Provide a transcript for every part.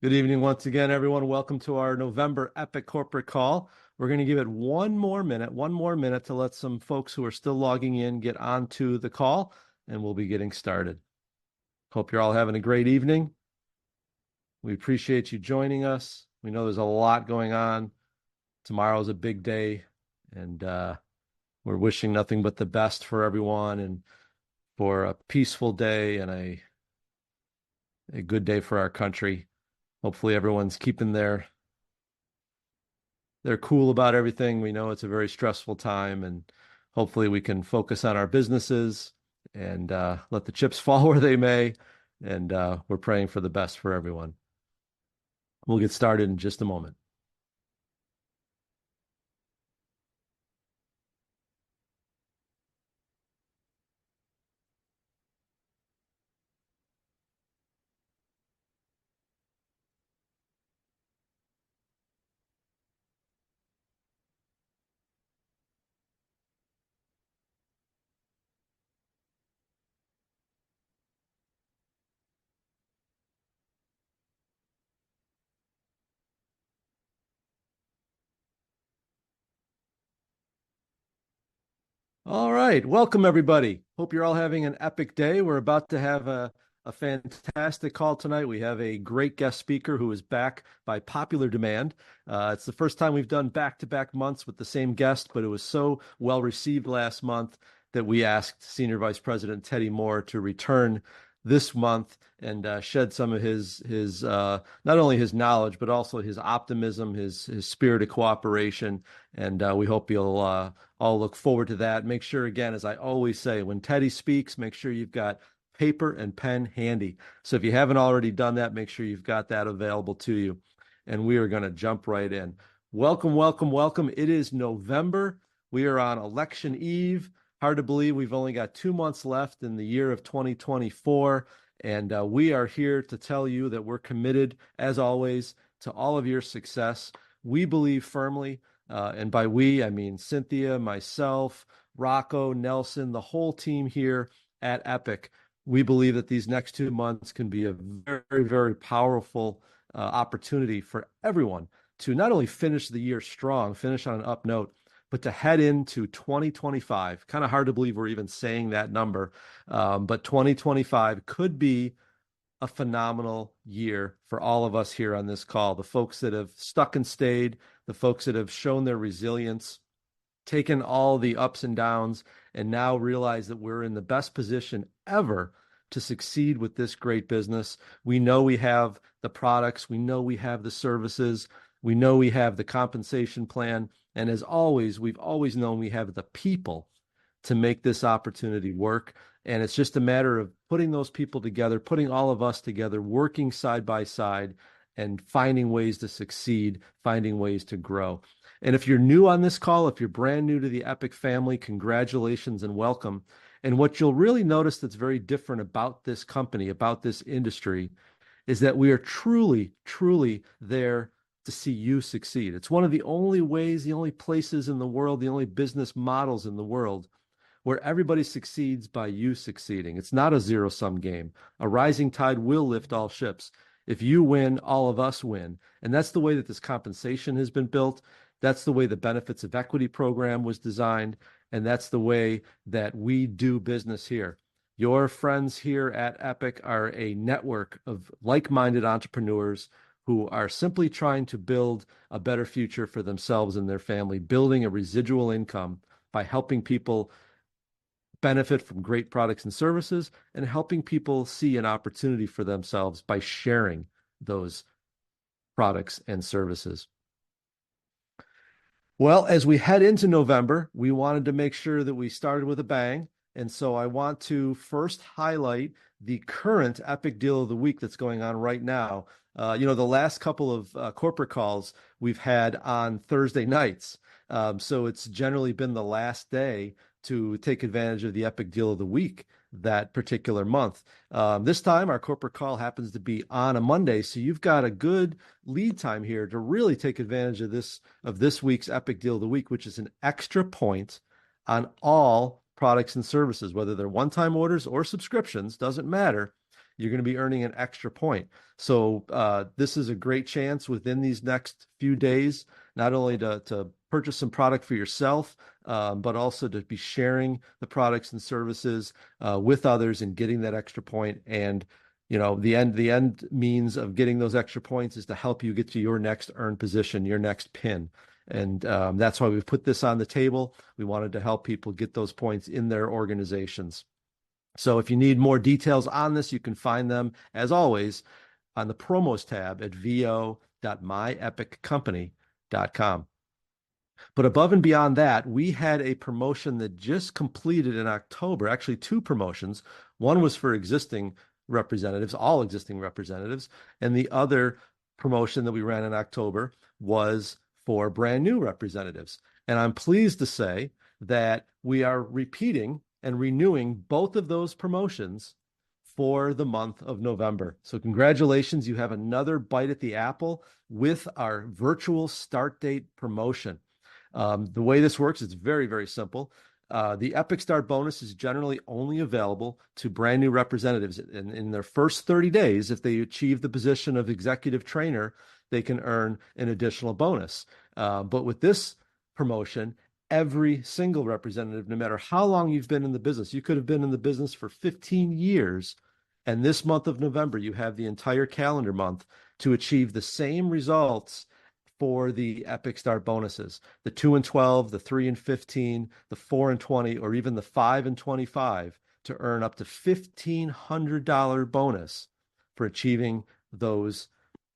Good evening once again, everyone. Welcome to our November Epic Corporate Call. We're going to give it one more minute to let some folks who are still logging in get onto the call, and we'll be getting started. Hope you're all having a great evening. We appreciate you joining us. We know there's a lot going on. Tomorrow's a big day, and we're wishing nothing but the best for everyone and for a peaceful day and a good day for our country. Hopefully everyone's keeping their cool about everything. We know it's a very stressful time, and hopefully we can focus on our businesses and let the chips fall where they may. And we're praying for the best for everyone. We'll get started in just a moment. All right. Welcome, everybody. Hope you're all having an epic day. We're about to have a fantastic call tonight. We have a great guest speaker who is back by popular demand. It's the first time we've done back-to-back months with the same guest, but it was so well received last month that we asked Senior Vice President Teddy Moore to return this month and shed some of his not only his knowledge, but also his optimism, his spirit of cooperation. And we hope you'll all look forward to that. Make sure, again, as I always say, when Teddy speaks, make sure you've got paper and pen handy. So if you haven't already done that, make sure you've got that available to you. And we are going to jump right in. Welcome, welcome, welcome. It is November. We are on election eve. Hard to believe we've only got 2 months left in the year of 2024. And we are here to tell you that we're committed, as always, to all of your success. We believe firmly, and by we, I mean Cynthia, myself, Rocco, Nelson, the whole team here at Epic. We believe that these next 2 months can be a very, very powerful opportunity for everyone to not only finish the year strong, finish on an up note, but to head into 2025. Kind of hard to believe we're even saying that number, but 2025 could be a phenomenal year for all of us here on this call. The folks that have stuck and stayed, the folks that have shown their resilience, taken all the ups and downs, and now realize that we're in the best position ever to succeed with this great business. We know we have the products, we know we have the services, we know we have the compensation plan. And as always, we've always known we have the people to make this opportunity work. And it's just a matter of putting those people together, putting all of us together, working side by side, and finding ways to succeed, finding ways to grow. And if you're new on this call, if you're brand new to the Epic family, congratulations and welcome. And what you'll really notice that's very different about this company, about this industry, is that we are truly, truly there to see you succeed. It's one of the only ways, the only places in the world, the only business models in the world where everybody succeeds by you succeeding. It's not a zero-sum game. A rising tide will lift all ships. If you win, all of us win. And that's the way that this compensation has been built. That's the way the benefits of equity program was designed. And that's the way that we do business here. Your friends here at Epic are a network of like-minded entrepreneurs who are simply trying to build a better future for themselves and their family, building a residual income by helping people benefit from great products and services and helping people see an opportunity for themselves by sharing those products and services. Well, as we head into November, we wanted to make sure that we started with a bang. And so I want to first highlight the current Epic Deal of the Week that's going on right now. The last couple of corporate calls we've had on Thursday nights. So it's generally been the last day to take advantage of the Epic Deal of the Week that particular month. This time, our corporate call happens to be on a Monday, so you've got a good lead time here to really take advantage of this week's Epic Deal of the Week, which is an extra point on all products and services, whether they're one-time orders or subscriptions, doesn't matter. you're going to be earning an extra point. So this is a great chance within these next few days, not only to purchase some product for yourself, but also to be sharing the products and services with others and getting that extra point. And the end means of getting those extra points is to help you get to your next earn position, your next pin. And that's why we've put this on the table. We wanted to help people get those points in their organizations. So if you need more details on this, you can find them, as always, on the promos tab at vo.myepiccompany.com. But above and beyond that, we had a promotion that just completed in October, actually two promotions. One was for existing representatives, all existing representatives, and the other promotion that we ran in October was for brand new representatives. And I'm pleased to say that we are repeating and renewing both of those promotions for the month of November. So congratulations, you have another bite at the apple with our virtual start date promotion. The way this works, it's very, very simple. The Epic Start bonus is generally only available to brand new representatives. In their first 30 days, if they achieve the position of executive trainer, they can earn an additional bonus. But with this promotion, every single representative, no matter how long you've been in the business, you could have been in the business for 15 years. And this month of November, you have the entire calendar month to achieve the same results for the Epic Start bonuses, the 2 and 12, the 3 and 15, the 4 and 20, or even the 5 and 25 to earn up to $1,500 bonus for achieving those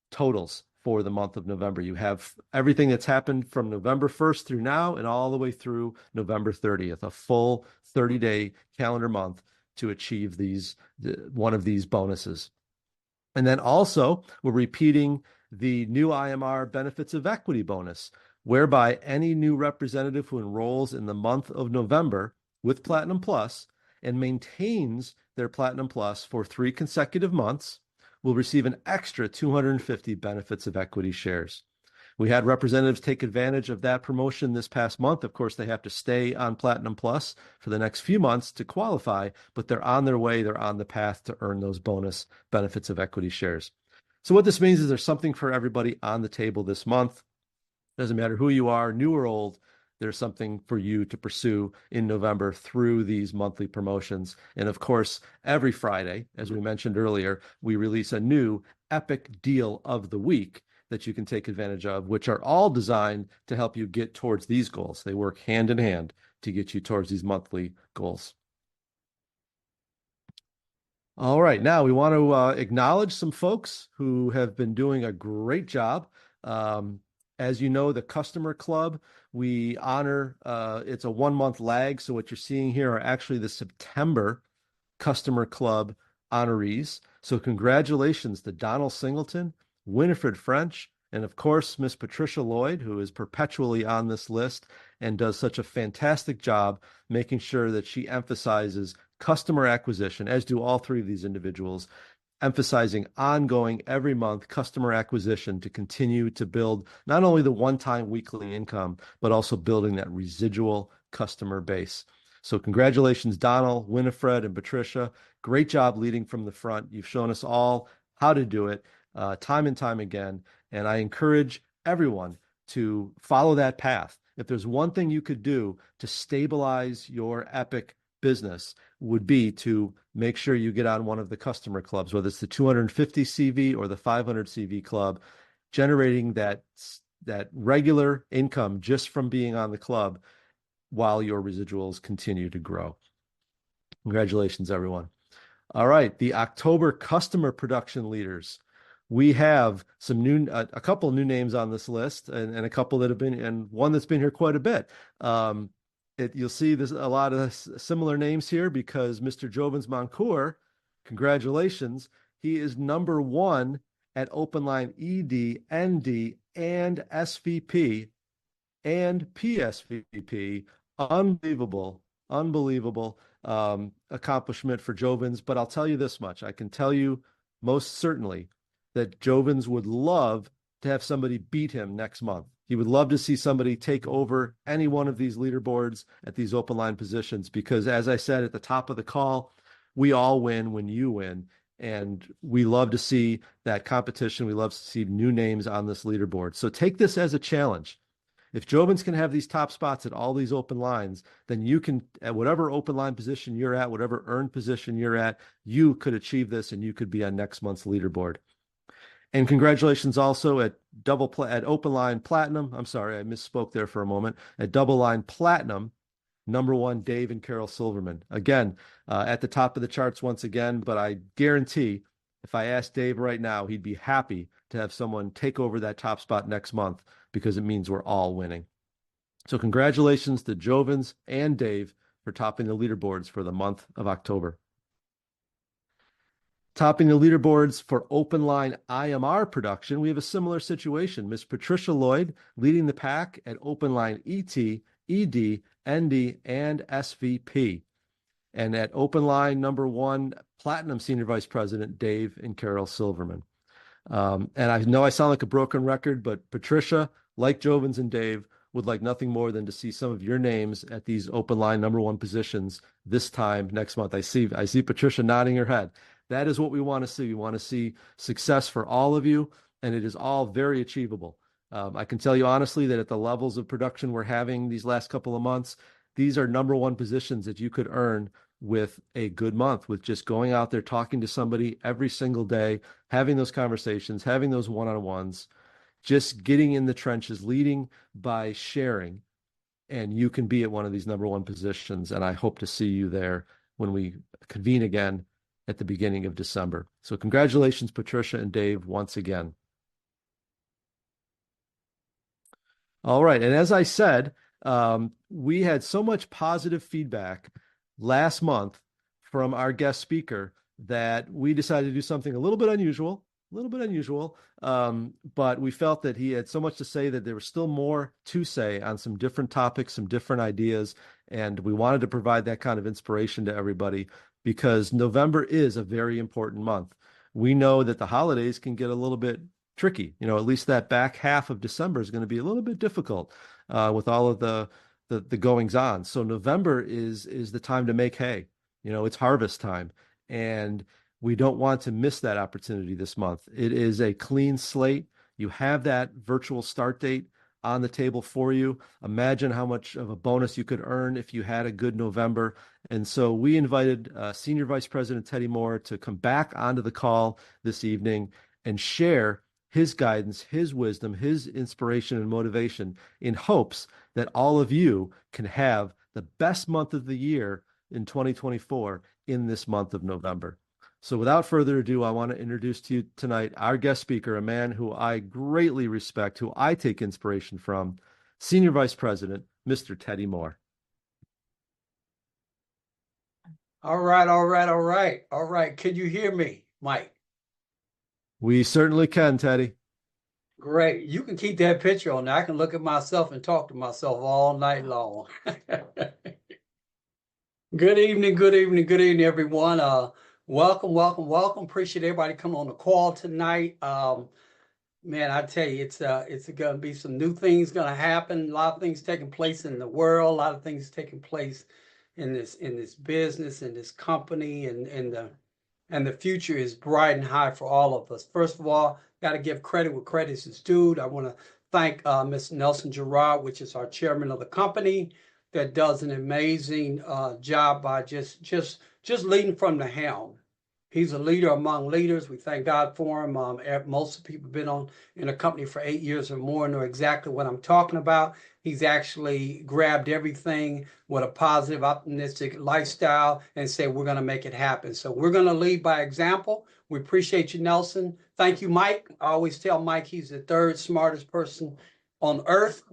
totals for the month of November. You have everything that's happened from November 1st through now and all the way through November 30th, a full 30-day calendar month to achieve one of these bonuses. And then also we're repeating the new IMR Benefits of Equity bonus, whereby any new representative who enrolls in the month of November with Platinum Plus and maintains their Platinum Plus for 3 consecutive months will receive an extra 250 Benefits of Equity shares. We had representatives take advantage of that promotion this past month. Of course, they have to stay on Platinum Plus for the next few months to qualify, but they're on their way. They're on the path to earn those bonus Benefits of Equity shares. So what this means is there's something for everybody on the table this month. Doesn't matter who you are, new or old, there's something for you to pursue in November through these monthly promotions. And of course, every Friday, as we mentioned earlier, we release a new Epic Deal of the Week that you can take advantage of, which are all designed to help you get towards these goals. They work hand in hand to get you towards these monthly goals. All right, now we want to acknowledge some folks who have been doing a great job. As you know, the Customer Club, we honor, it's a 1-month lag. So what you're seeing here are actually the September Customer Club honorees. So congratulations to Donald Singleton, Winifred French, and of course, Miss Patricia Lloyd, who is perpetually on this list and does such a fantastic job making sure that she emphasizes customer acquisition, as do all 3 of these individuals, emphasizing ongoing every month customer acquisition to continue to build not only the one-time weekly income, but also building that residual customer base. So congratulations, Donald, Winifred, and Patricia. Great job leading from the front. You've shown us all how to do it time and time again. And I encourage everyone to follow that path. If there's one thing you could do to stabilize your Epic business, would be to make sure you get on one of the customer clubs, whether it's the 250 CV or the 500 CV club, generating that regular income just from being on the club while your residuals continue to grow. Congratulations, everyone. All right, the October customer production leaders. We have some a couple new names on this list, and a couple that have been, and one that's been here quite a bit. You'll see there's a lot of similar names here because Mr. Jovens Moncour, congratulations, he is number 1 at OpenLine ED, ND, and SVP and PSVP. Unbelievable accomplishment for Jovens. But I'll tell you this much. I can tell you most certainly that Jovens would love to have somebody beat him next month. He would love to see somebody take over any one of these leaderboards at these open line positions, because as I said at the top of the call, we all win when you win. And we love to see that competition. We love to see new names on this leaderboard. So take this as a challenge. If Jovens can have these top spots at all these open lines, then you can, at whatever open line position you're at, whatever earned position you're at, you could achieve this and you could be on next month's leaderboard. And congratulations also at at Open Line Platinum. I'm sorry, I misspoke there for a moment. At Double Line Platinum, number one, Dave and Carol Silverman. Again, at the top of the charts once again, but I guarantee if I asked Dave right now, he'd be happy to have someone take over that top spot next month because it means we're all winning. So congratulations to Jovens and Dave for topping the leaderboards for the month of October. Topping the leaderboards for Open Line IMR production, we have a similar situation. Miss Patricia Lloyd leading the pack at Open Line ET, ED, ND, and SVP. And at Open Line number one, Platinum Senior Vice President Dave and Carol Silverman. And I know I sound like a broken record, but Patricia, like Jovens and Dave, would like nothing more than to see some of your names at these Open Line number one positions this time next month. I see Patricia nodding her head. That is what we want to see. We want to see success for all of you, and it is all very achievable. I can tell you honestly that at the levels of production we're having these last couple of months, these are number one positions that you could earn with a good month, with just going out there, talking to somebody every single day, having those conversations, having those one-on-ones, just getting in the trenches, leading by sharing, and you can be at one of these number one positions. And I hope to see you there when we convene again at the beginning of December. So congratulations, Patricia and Dave, once again. All right. And as I said, we had so much positive feedback last month from our guest speaker that we decided to do something a little bit unusual, but we felt that he had so much to say that there was still more to say on some different topics, some different ideas, and we wanted to provide that kind of inspiration to everybody because November is a very important month. We know that the holidays can get a little bit tricky. You know, at least that back half of December is going to be a little bit difficult with all of the goings on. So November is the time to make hay. You know, it's harvest time, and we don't want to miss that opportunity this month. It is a clean slate. You have that virtual start date on the table for you. Imagine how much of a bonus you could earn if you had a good November. And so we invited Senior Vice President Teddy Moore to come back onto the call this evening and share his guidance, his wisdom, his inspiration and motivation in hopes that all of you can have the best month of the year in 2024 in this month of November. So without further ado, I want to introduce to you tonight our guest speaker, a man who I greatly respect, who I take inspiration from, Senior Vice President, Mr. Teddy Moore. All right. Can you hear me, Mike? We certainly can, Teddy. Great. You can keep that picture on there. I can look at myself and talk to myself all night long. Good evening, everyone. Welcome. Appreciate everybody coming on the call tonight. Man, I tell you, it's going to be some new things going to happen. A lot of things taking place in the world. A lot of things taking place in this business, in this company, and the future is bright and high for all of us. First of all, got to give credit where credit is due. I want to thank Ms. Nelson Gerard, which is our chairman of the company, that does an amazing job by just leading from the helm. He's a leader among leaders. We thank God for him. Most of the people have been in a company for 8 years or more know exactly what I'm talking about. He's actually grabbed everything with a positive, optimistic lifestyle and said, we're going to make it happen. So we're going to lead by example. We appreciate you, Nelson. Thank you, Mike. I always tell Mike he's the third smartest person on earth.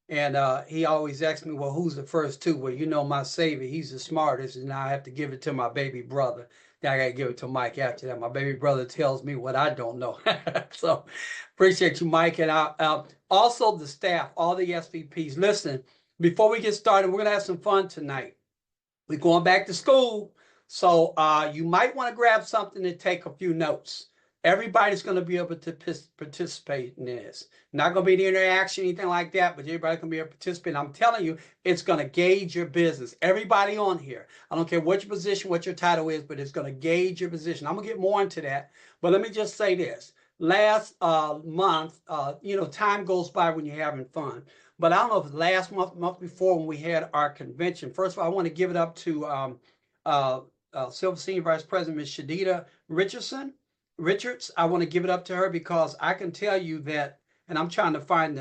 And he always asks me, well, who's the first two? Well, you know, my savior, he's the smartest. And now I have to give it to my baby brother. Then I got to give it to Mike after that. My baby brother tells me what I don't know. So appreciate you, Mike. And also the staff, all the SVPs. Listen, before we get started, we're going to have some fun tonight. We're going back to school. So you might want to grab something and take a few notes. Everybody's going to be able to participate in this. Not going to be the interaction, anything like that, but everybody's going to be able to participate. I'm telling you, it's going to gauge your business. Everybody on here, I don't care what your position, what your title is, but it's going to gauge your position. I'm going to get more into that, but let me just say this. Last month, time goes by when you're having fun. But I don't know if last month before when we had our convention. First of all, I want to give it up to Silver Senior Vice President, Ms. Shadida Richards. I want to give it up to her because I can tell you that, and I'm trying to find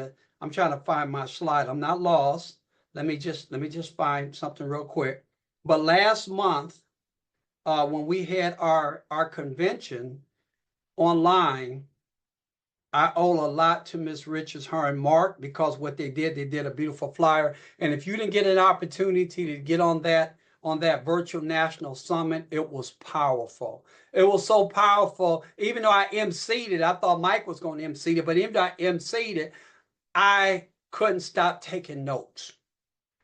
my slide. I'm not lost. Let me just find something real quick. But last month, when we had our convention online, I owe a lot to Ms. Richards, her and Mark, because what they did a beautiful flyer. And if you didn't get an opportunity to get on that virtual national summit, it was powerful. It was so powerful. Even though I emceed it, I thought Mike was going to emcee it, but even though I emceed it, I couldn't stop taking notes.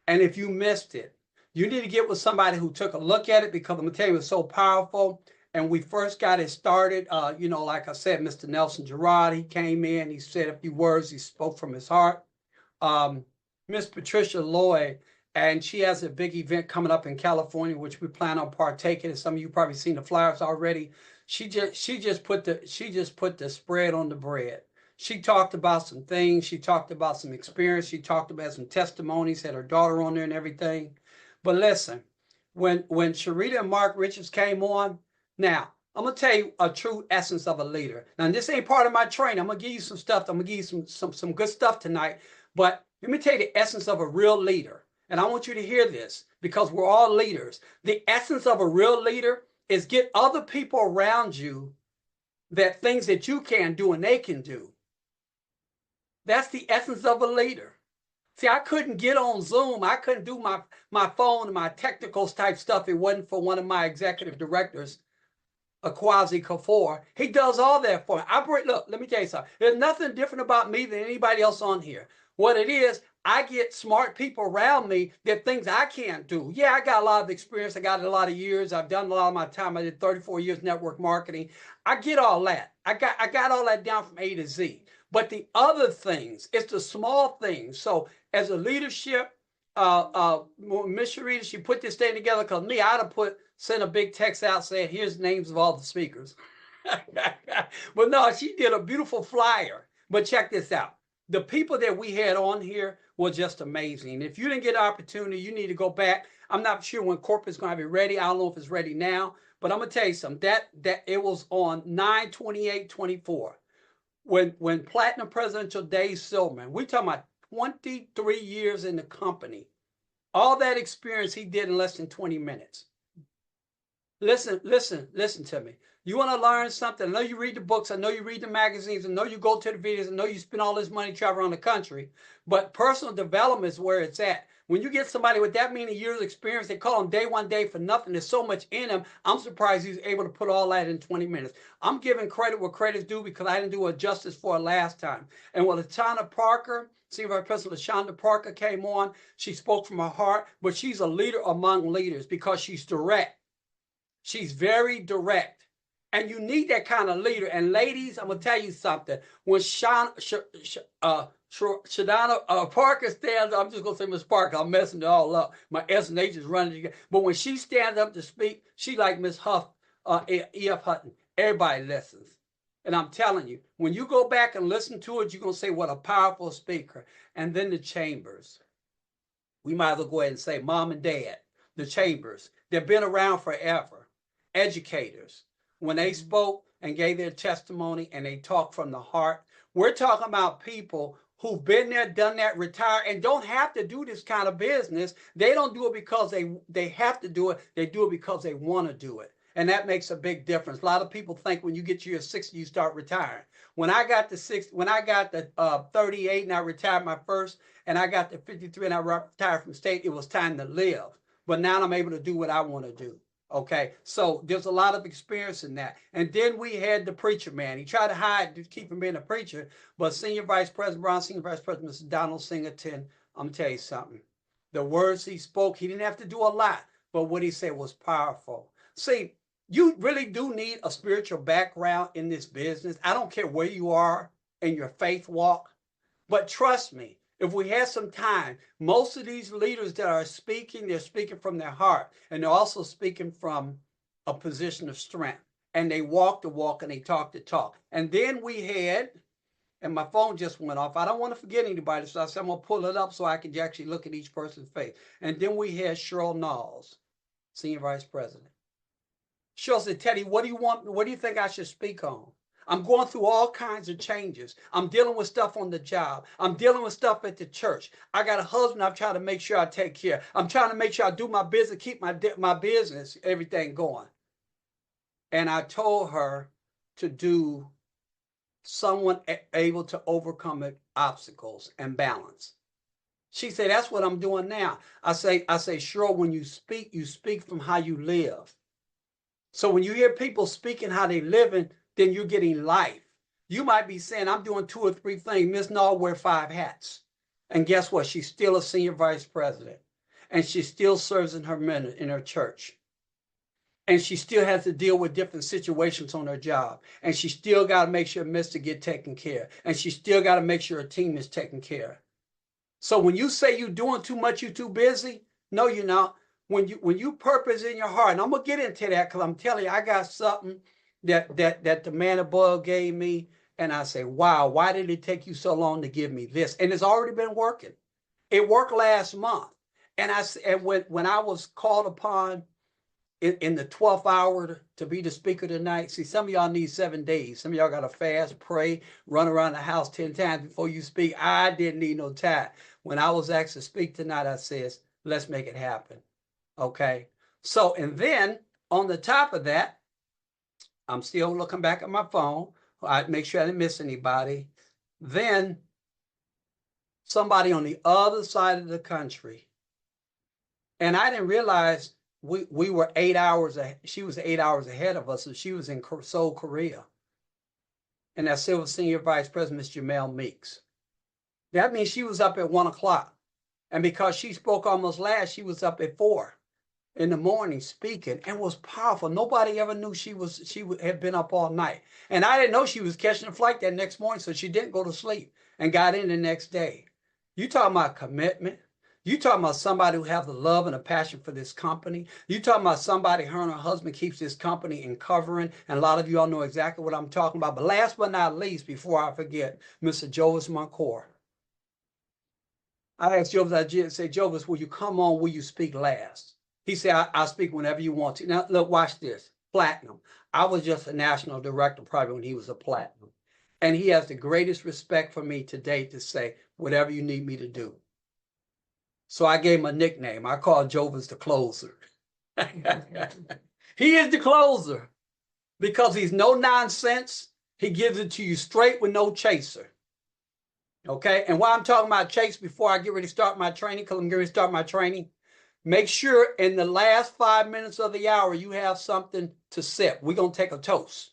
And if you missed it, you need to get with somebody who took a look at it, because I'm gonna tell you, it was so powerful. And we first got it started, like I said, Mr. Nelson Gerard, he came in, he said a few words, he spoke from his heart. Miss Patricia Lloyd, and she has a big event coming up in California, which we plan on partaking in. Some of you probably seen the flyers already. She just put the spread on the bread. She talked about some things. She talked about some experience. She talked about some testimonies, had her daughter on there and everything. But listen, when Sharita and Mark Richards came on, now, I'm going to tell you a true essence of a leader. Now, this ain't part of my training. I'm going to give you some stuff. I'm going to give you some good stuff tonight. But let me tell you the essence of a real leader. And I want you to hear this, because we're all leaders. The essence of a real leader is get other people around you that things that you can do and they can do. That's the essence of a leader. See, I couldn't get on Zoom. I couldn't do my phone and my technical type stuff. It wasn't for one of my executive directors, Kwasi Kafour. He does all that for me. Look, let me tell you something. There's nothing different about me than anybody else on here. What it is, I get smart people around me that things I can't do. Yeah, I got a lot of experience. I got a lot of years. I've done a lot of my time. I did 34 years network marketing. I get all that. I got all that down from A to Z. But the other things, it's the small things. So as a leadership, Miss Sharita, she put this thing together, because me, I'd have sent a big text out saying, here's the names of all the speakers. But no, she did a beautiful flyer. But check this out. The people that we had on here were just amazing. If you didn't get an opportunity, you need to go back. I'm not sure when corporate's going to have it ready. I don't know if it's ready now. But I'm going to tell you something. That it was on 9/28/24. When Platinum Presidential Dave Silverman, we talking about 23 years in the company, all that experience he did in less than 20 minutes. Listen to me. You want to learn something? I know you read the books. I know you read the magazines. I know you go to the videos. I know you spend all this money traveling around the country. But personal development is where it's at. When you get somebody with that many years of experience, they call them day one day for nothing. There's so much in them. I'm surprised he's able to put all that in 20 minutes. I'm giving credit where credit's due, because I didn't do it justice for it last time. And when LaShonda Parker, Senior Vice President LaShonda Parker came on, she spoke from her heart, but she's a leader among leaders because she's direct. She's very direct. And you need that kind of leader. And ladies, I'm going to tell you something. When Shadana Parker stands up, I'm just going to say Miss Parker, I'm messing it all up. My S and H is running together. But when she stands up to speak, she like Miss Huff, E.F. Hutton. Everybody listens. And I'm telling you, when you go back and listen to it, you're going to say, what a powerful speaker. And then the Chambers. We might as well go ahead and say mom and dad, the Chambers. They've been around forever. Educators. When they spoke and gave their testimony and they talked from the heart, we're talking about people who've been there, done that, retired, and don't have to do this kind of business. They don't do it because they have to do it. They do it because they want to do it. And that makes a big difference. A lot of people think when you get to your 60, you start retiring. When I got to 38 and I retired my first, and I got to 53 and I retired from state, it was time to live. But now I'm able to do what I want to do. Okay, so there's a lot of experience in that. And then we had the preacher man. He tried to hide to keep from being a preacher, but Senior Vice President Brown, Senior Vice President Mr. Donald Singleton, I'm going to tell you something. The words he spoke, he didn't have to do a lot, but what he said was powerful. See, You really do need a spiritual background in this business. I don't care where you are in your faith walk, but trust me, if we had some time, most of these leaders that are speaking, they're speaking from their heart, and they're also speaking from a position of strength. And they walk the walk and they talk the talk. And then we had, and my phone just went off. I don't want to forget anybody, so I said I'm gonna pull it up so I can actually look at each person's face. And then we had Cheryl Knowles, Senior Vice President. Cheryl said, Teddy, what do you want? What do you think I should speak on? I'm going through all kinds of changes. I'm dealing with stuff on the job. I'm dealing with stuff at the church. I got a husband I'm trying to make sure I take care. I'm trying to make sure I do my business, keep my business, everything going. And I told her to do someone able to overcome obstacles and balance. She said, that's what I'm doing now. I say, sure, when you speak from how you live. So when you hear people speaking how they living, then you're getting life. You might be saying, I'm doing 2 or 3 things. Miss Null wear 5 hats. And guess what? She's still a senior vice president. And she still serves in her church. And she still has to deal with different situations on her job. And she still got to make sure Mr. get taken care of. And she still got to make sure her team is taken care of. So when you say you're doing too much, you're too busy, no, you're not. When you purpose in your heart, and I'm gonna get into that because I'm telling you, I got something that the man above gave me, and I say, wow, why did it take you so long to give me this? And it's already been working. It worked last month, and when I was called upon in the 12th hour to be the speaker tonight. See, some of y'all need 7 days. Some of y'all got to fast, pray, run around the house 10 times before you speak. I didn't need no time. When I was asked to speak tonight, I says, let's make it happen. Okay. So, and then on the top of that, I'm still looking back at my phone. I make sure I didn't miss anybody. Then somebody on the other side of the country, and I didn't realize we were 8 hours. She was 8 hours ahead of us, so she was in Seoul, Korea. And that Silver Senior Vice President, Ms. Jamel Meeks. That means she was up at 1 o'clock. And because she spoke almost last, she was up at 4 in the morning speaking, and was powerful. Nobody ever knew she had been up all night. And I didn't know she was catching a flight that next morning, so she didn't go to sleep and got in the next day. You talking about commitment. You talking about somebody who has the love and a passion for this company. You talking about somebody, her and her husband keeps this company in covering, and a lot of you all know exactly what I'm talking about. But last but not least, before I forget, Mr. Jovis Moncor. I asked Jovis, I say, Jovis, will you come on? Will you speak last? He said, I'll speak whenever you want to. Now, look, watch this. Platinum. I was just a national director probably when he was a platinum. And he has the greatest respect for me today to say, whatever you need me to do. So I gave him a nickname. I called Jovis the closer. He is the closer because he's no nonsense. He gives it to you straight with no chaser. Okay? And while I'm talking about chase, before I get ready to start my training, because I'm getting ready to start my training, make sure in the last 5 minutes of the hour, you have something to sip. We're going to take a toast.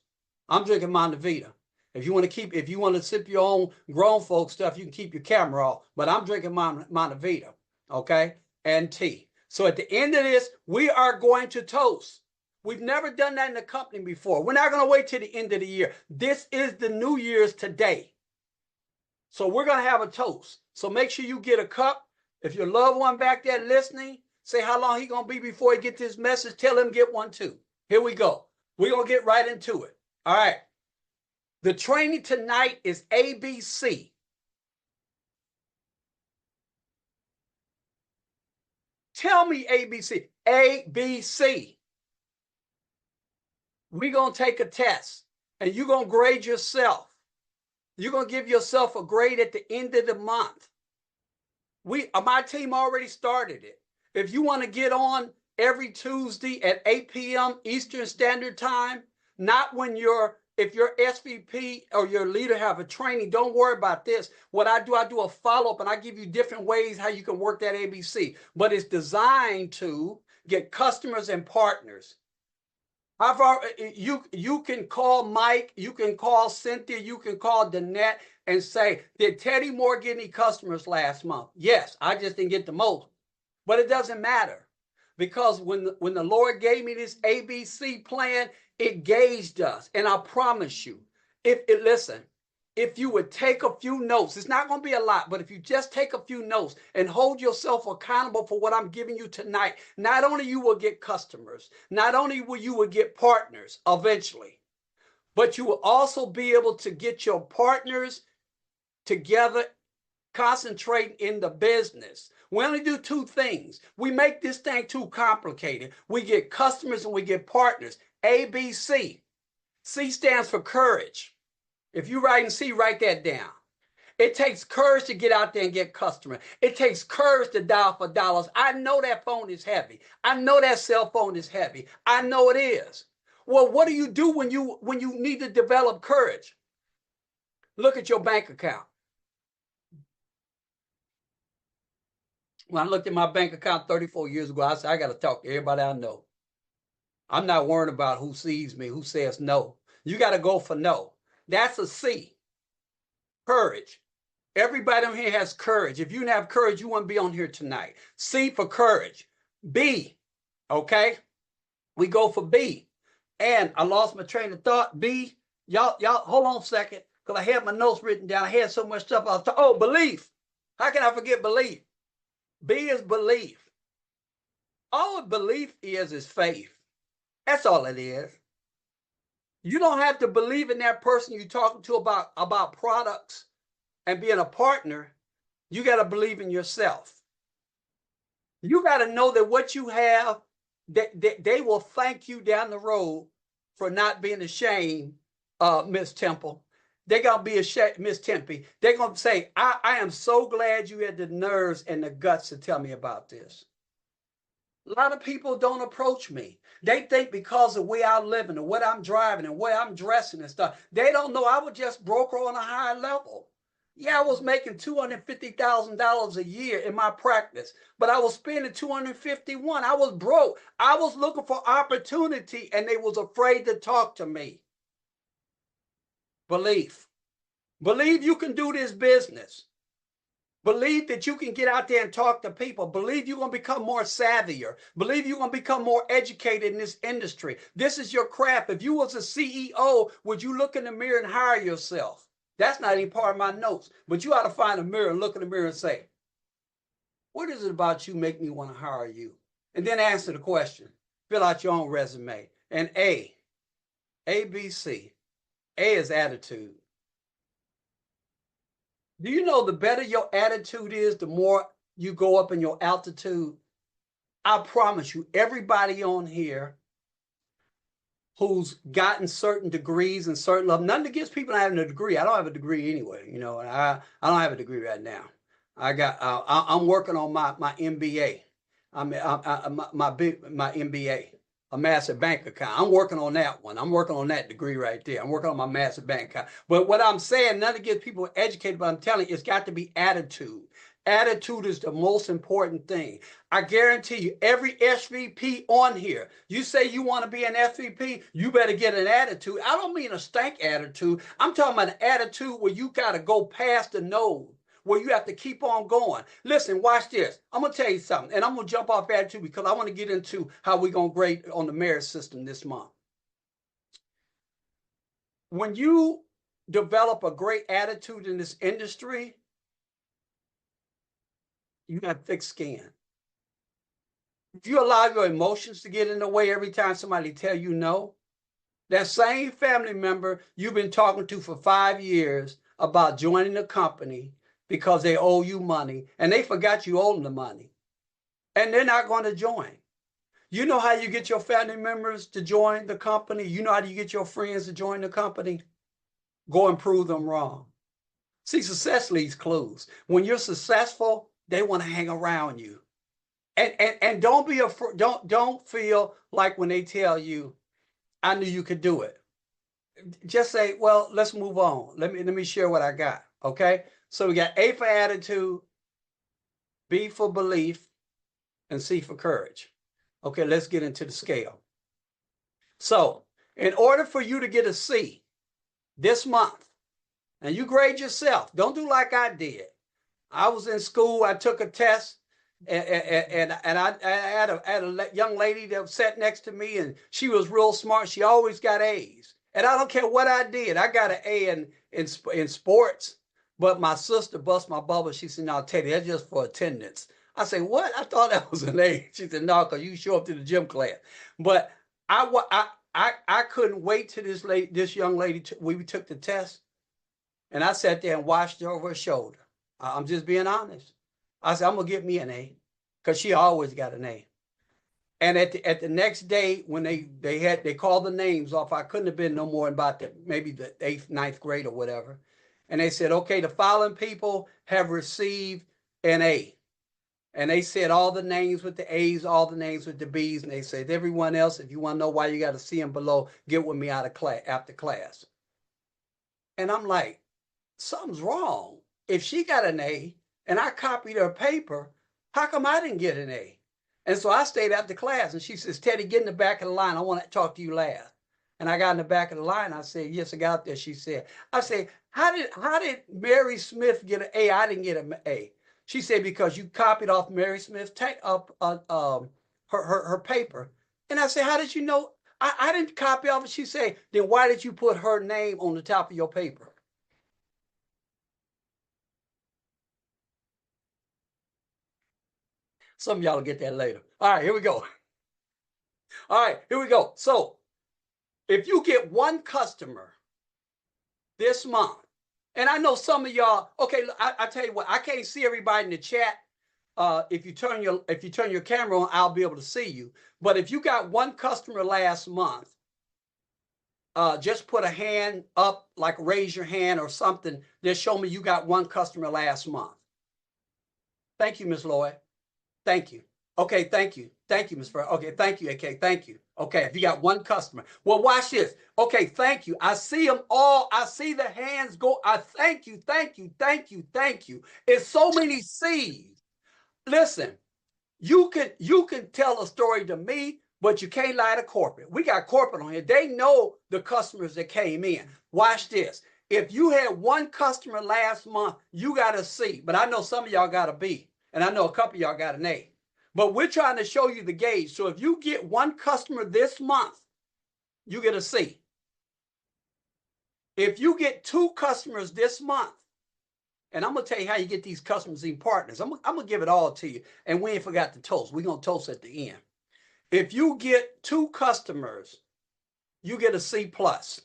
I'm drinking Montevita. If you want to sip your own grown folk stuff, you can keep your camera off. But I'm drinking Montevita. Okay, and tea. So at the end of this, we are going to toast. We've never done that in the company before. We're not going to wait till the end of the year. This is the New Year's today. So we're going to have a toast. So make sure you get a cup. If your loved one back there listening, say how long he's going to be before he gets this message. Tell him get one too. Here we go. We're going to get right into it. All right. The training tonight is ABC. Tell me ABC. ABC. We're going to take a test, and you're going to grade yourself. You're going to give yourself a grade at the end of the month. My team already started it. If you want to get on every Tuesday at 8 p.m. Eastern Standard Time, not when if your SVP or your leader have a training, don't worry about this. What I do a follow-up, and I give you different ways how you can work that ABC. But it's designed to get customers and partners. You can call Mike, you can call Cynthia, you can call Danette and say, did Teddy Moore get any customers last month? Yes, I just didn't get the most. But it doesn't matter. because when the Lord gave me this ABC plan, it gauged us. And I promise you, listen, if you would take a few notes, it's not going to be a lot, but if you just take a few notes and hold yourself accountable for what I'm giving you tonight, not only you will get customers, not only will you get partners eventually, but you will also be able to get your partners together, concentrating in the business. We only do two things. We make this thing too complicated. We get customers and we get partners. ABC. C stands for courage. If you're writing C, write that down. It takes courage to get out there and get customers. It takes courage to dial for dollars. I know that phone is heavy. I know that cell phone is heavy. I know it is. Well, what do you do when you need to develop courage? Look at your bank account. When I looked at my bank account 34 years ago, I said, I got to talk to everybody I know. I'm not worried about who sees me, who says no. You got to go for no. That's a C. Courage. Everybody on here has courage. If you didn't have courage, you wouldn't be on here tonight. C for courage. B, okay? We go for B. And I lost my train of thought. B, y'all, hold on a second, because I had my notes written down. I had so much stuff. Belief. How can I forget belief? B is belief. All a belief is faith. That's all it is. You don't have to believe in that person you're talking to about products and being a partner. You got to believe in yourself. You got to know that what you have, they will thank you down the road for not being ashamed, Miss Temple. They're going to be ashamed, Miss Tempe. They're going to say, I am so glad you had the nerves and the guts to tell me about this. A lot of people don't approach me. They think because of the way I'm living and what I'm driving and where I'm dressing and stuff, they don't know I was just broker on a high level. Yeah, I was making $250,000 a year in my practice, but I was spending $251,000. I was broke. I was looking for opportunity, and they was afraid to talk to me. Belief. Believe you can do this business. Believe that you can get out there and talk to people. Believe you're going to become more savvier. Believe you're going to become more educated in this industry. This is your craft. If you was a CEO, would you look in the mirror and hire yourself? That's not even part of my notes. But you ought to find a mirror and look in the mirror and say, what is it about you make me want to hire you? And then answer the question. Fill out your own resume. And A, B, C. A is attitude. Do you know the better your attitude is, the more you go up in your altitude? I promise you, everybody on here who's gotten certain degrees and certain levels, nothing against people not having a degree. I don't have a degree anyway, you know, and I don't have a degree right now. I'm working on my MBA. My MBA, a massive bank account. I'm working on that one. I'm working on that degree right there. I'm working on my massive bank account. But what I'm saying, none of get people educated, but I'm telling you, it's got to be attitude. Attitude is the most important thing. I guarantee you, every SVP on here, you say you want to be an SVP, you better get an attitude. I don't mean a stank attitude. I'm talking about an attitude where you got to go past the nose, where you have to keep on going. Listen, watch this. I'm going to tell you something, and I'm going to jump off attitude because I want to get into how we're going to grade on the merit system this month. When you develop a great attitude in this industry, you got thick skin. If you allow your emotions to get in the way every time somebody tell you no, that same family member you've been talking to for 5 years about joining the company because they owe you money, and they forgot you owe them the money, and they're not going to join. You know how you get your family members to join the company? You know how you get your friends to join the company? Go and prove them wrong. See, success leaves clues. When you're successful, they want to hang around you. And don't be afraid, don't feel like when they tell you, I knew you could do it. Just say, well, let's move on. Let me share what I got. Okay? So we got A for attitude, B for belief, and C for courage. Okay, let's get into the scale. So, in order for you to get a C this month, and you grade yourself, don't do like I did. I was in school, I took a test. And I had a young lady that sat next to me, and she was real smart. She always got A's, and I don't care what I did. I got an A in sports, but my sister bust my bubble. She said, "No, Teddy, that's just for attendance." I said, "What? I thought that was an A." She said, "No, because you show up to the gym class." But I couldn't wait till this young lady we took the test, and I sat there and watched her over her shoulder. I'm just being honest. I said, "I'm gonna get me an A," because she always got an A. And at the next day, when they called the names off, I couldn't have been no more about maybe the 8th, 9th grade or whatever. And they said, "Okay, the following people have received an A." And they said all the names with the A's, all the names with the B's, and they said, "Everyone else, if you want to know why you got to see them below, get with me out of class after class." And I'm like, something's wrong. If she got an A and I copied her paper, how come I didn't get an A? And so I stayed after class, and she says, "Teddy, get in the back of the line. I want to talk to you last." And I got in the back of the line. I said, "Yes, I got there." She said, "I said, how did Mary Smith get an A? I didn't get an A." She said, "Because you copied off Mary Smith's her paper." And I said, "How did you know?" I didn't copy off it. She said, "Then why did you put her name on the top of your paper?" Some of y'all will get that later. All right, here we go. All right, here we go. So if you get one customer this month, and I know some of y'all, okay, I tell you what, I can't see everybody in the chat. If you turn your camera on, I'll be able to see you. But if you got one customer last month, just put a hand up, like raise your hand or something. Just show me you got one customer last month. Thank you, Miss Lloyd. Thank you. Okay, thank you. Thank you, Ms. Fur. Okay, thank you, AK. Thank you. Okay, if you got one customer. Well, watch this. Okay, thank you. I see them all. I see the hands go. I thank you, thank you, thank you, thank you. It's so many C's. Listen, you can tell a story to me, but you can't lie to corporate. We got corporate on here. They know the customers that came in. Watch this. If you had one customer last month, you got a C. But I know some of y'all got a B. And I know a couple of y'all got an A. But we're trying to show you the gauge. So if you get one customer this month, you get a C. If you get two customers this month, and I'm going to tell you how you get these customers and partners. I'm going to give it all to you. And we ain't forgot to toast. We're going to toast at the end. If you get two customers, you get a C plus.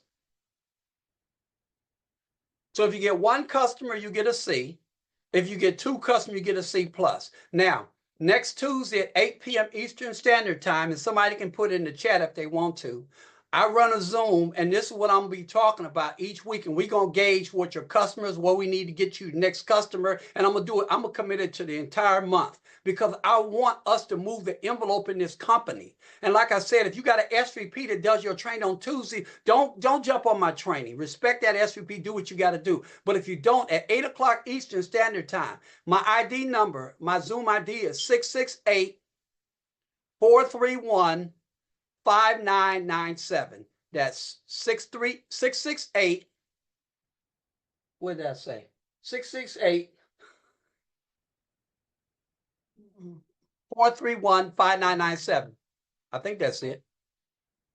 So if you get one customer, you get a C. If you get two customers, you get a C plus. Now, next Tuesday at 8 p.m. Eastern Standard Time, and somebody can put it in the chat if they want to, I run a Zoom, and this is what I'm going to be talking about each week, and we're going to gauge what your customers, what we need to get you next customer, and I'm going to do it. I'm going to commit it to the entire month because I want us to move the envelope in this company. And like I said, if you got an SVP that does your training on Tuesday, don't jump on my training. Respect that SVP, do what you got to do. But if you don't, at 8 o'clock Eastern Standard Time, my ID number, my Zoom ID is 668-431 5997. That's 668. What did I say? 668 431 5997. I think that's it.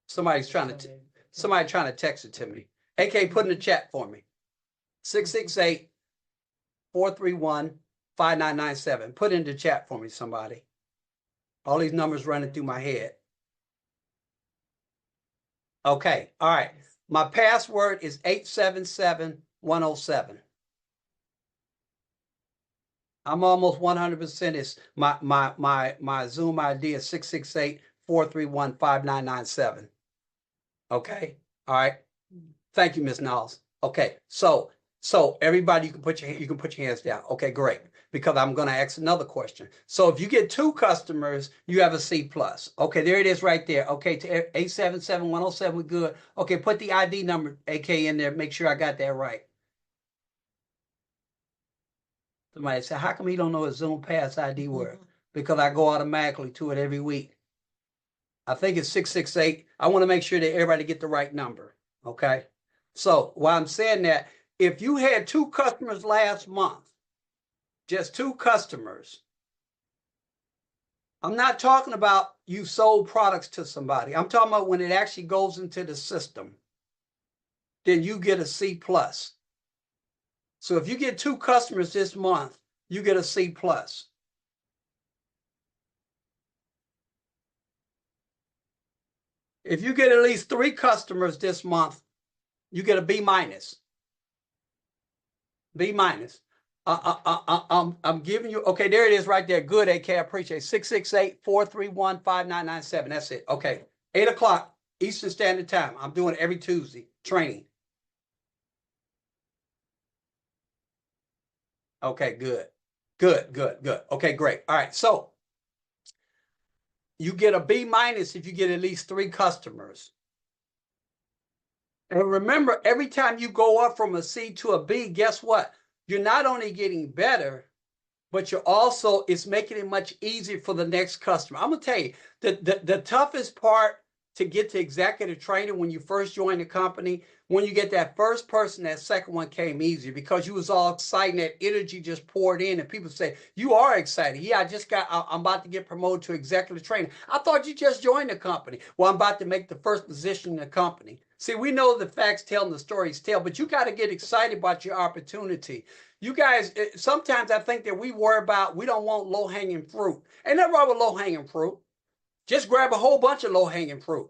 Somebody trying to text it to me. AK, put in the chat for me. 668 431 5997. Put in the chat for me, somebody. All these numbers running through my head. Okay, all right. My password is 877107. I'm almost 100%. It's my Zoom ID is 668-431-5997. Okay, all right. Thank you, Ms. Knowles. Okay, so everybody, you can put your hands down. Okay, great. Because I'm going to ask another question. So if you get two customers, you have a C plus. Okay, there it is right there. Okay, to 877107, we're good. Okay, put the ID number, AK, in there. Make sure I got that right. Somebody said, how come he don't know his Zoom Pass ID word? Because I go automatically to it every week. I think it's 668. I want to make sure that everybody get the right number. Okay. So while I'm saying that, if you had two customers last month, just two customers, I'm not talking about you sold products to somebody. I'm talking about when it actually goes into the system, then you get a C plus. So if you get 2 customers this month, you get a C plus. If you get at least 3 customers this month, you get a B minus. B minus. I'm giving you, okay, there it is right there. Good, AK, I appreciate it. 668-431-5997. That's it. Okay, 8 o'clock Eastern Standard Time. I'm doing it every Tuesday, training. Okay, good. Okay, great. All right, so you get a B minus if you get at least 3 customers. And remember, every time you go up from a C to a B, guess what? You're not only getting better, but you're also, it's making it much easier for the next customer. I'm gonna tell you, the toughest part to get to executive training when you first join the company, when you get that first person, that second one came easier because you was all excited, that energy just poured in, and people say, you are excited. Yeah, I'm about to get promoted to executive training. I thought you just joined the company. Well, I'm about to make the first position in the company. See, we know the facts tell and the stories tell, but you got to get excited about your opportunity. You guys, sometimes I think that we don't want low-hanging fruit. Ain't nothing wrong with low-hanging fruit. Just grab a whole bunch of low-hanging fruit.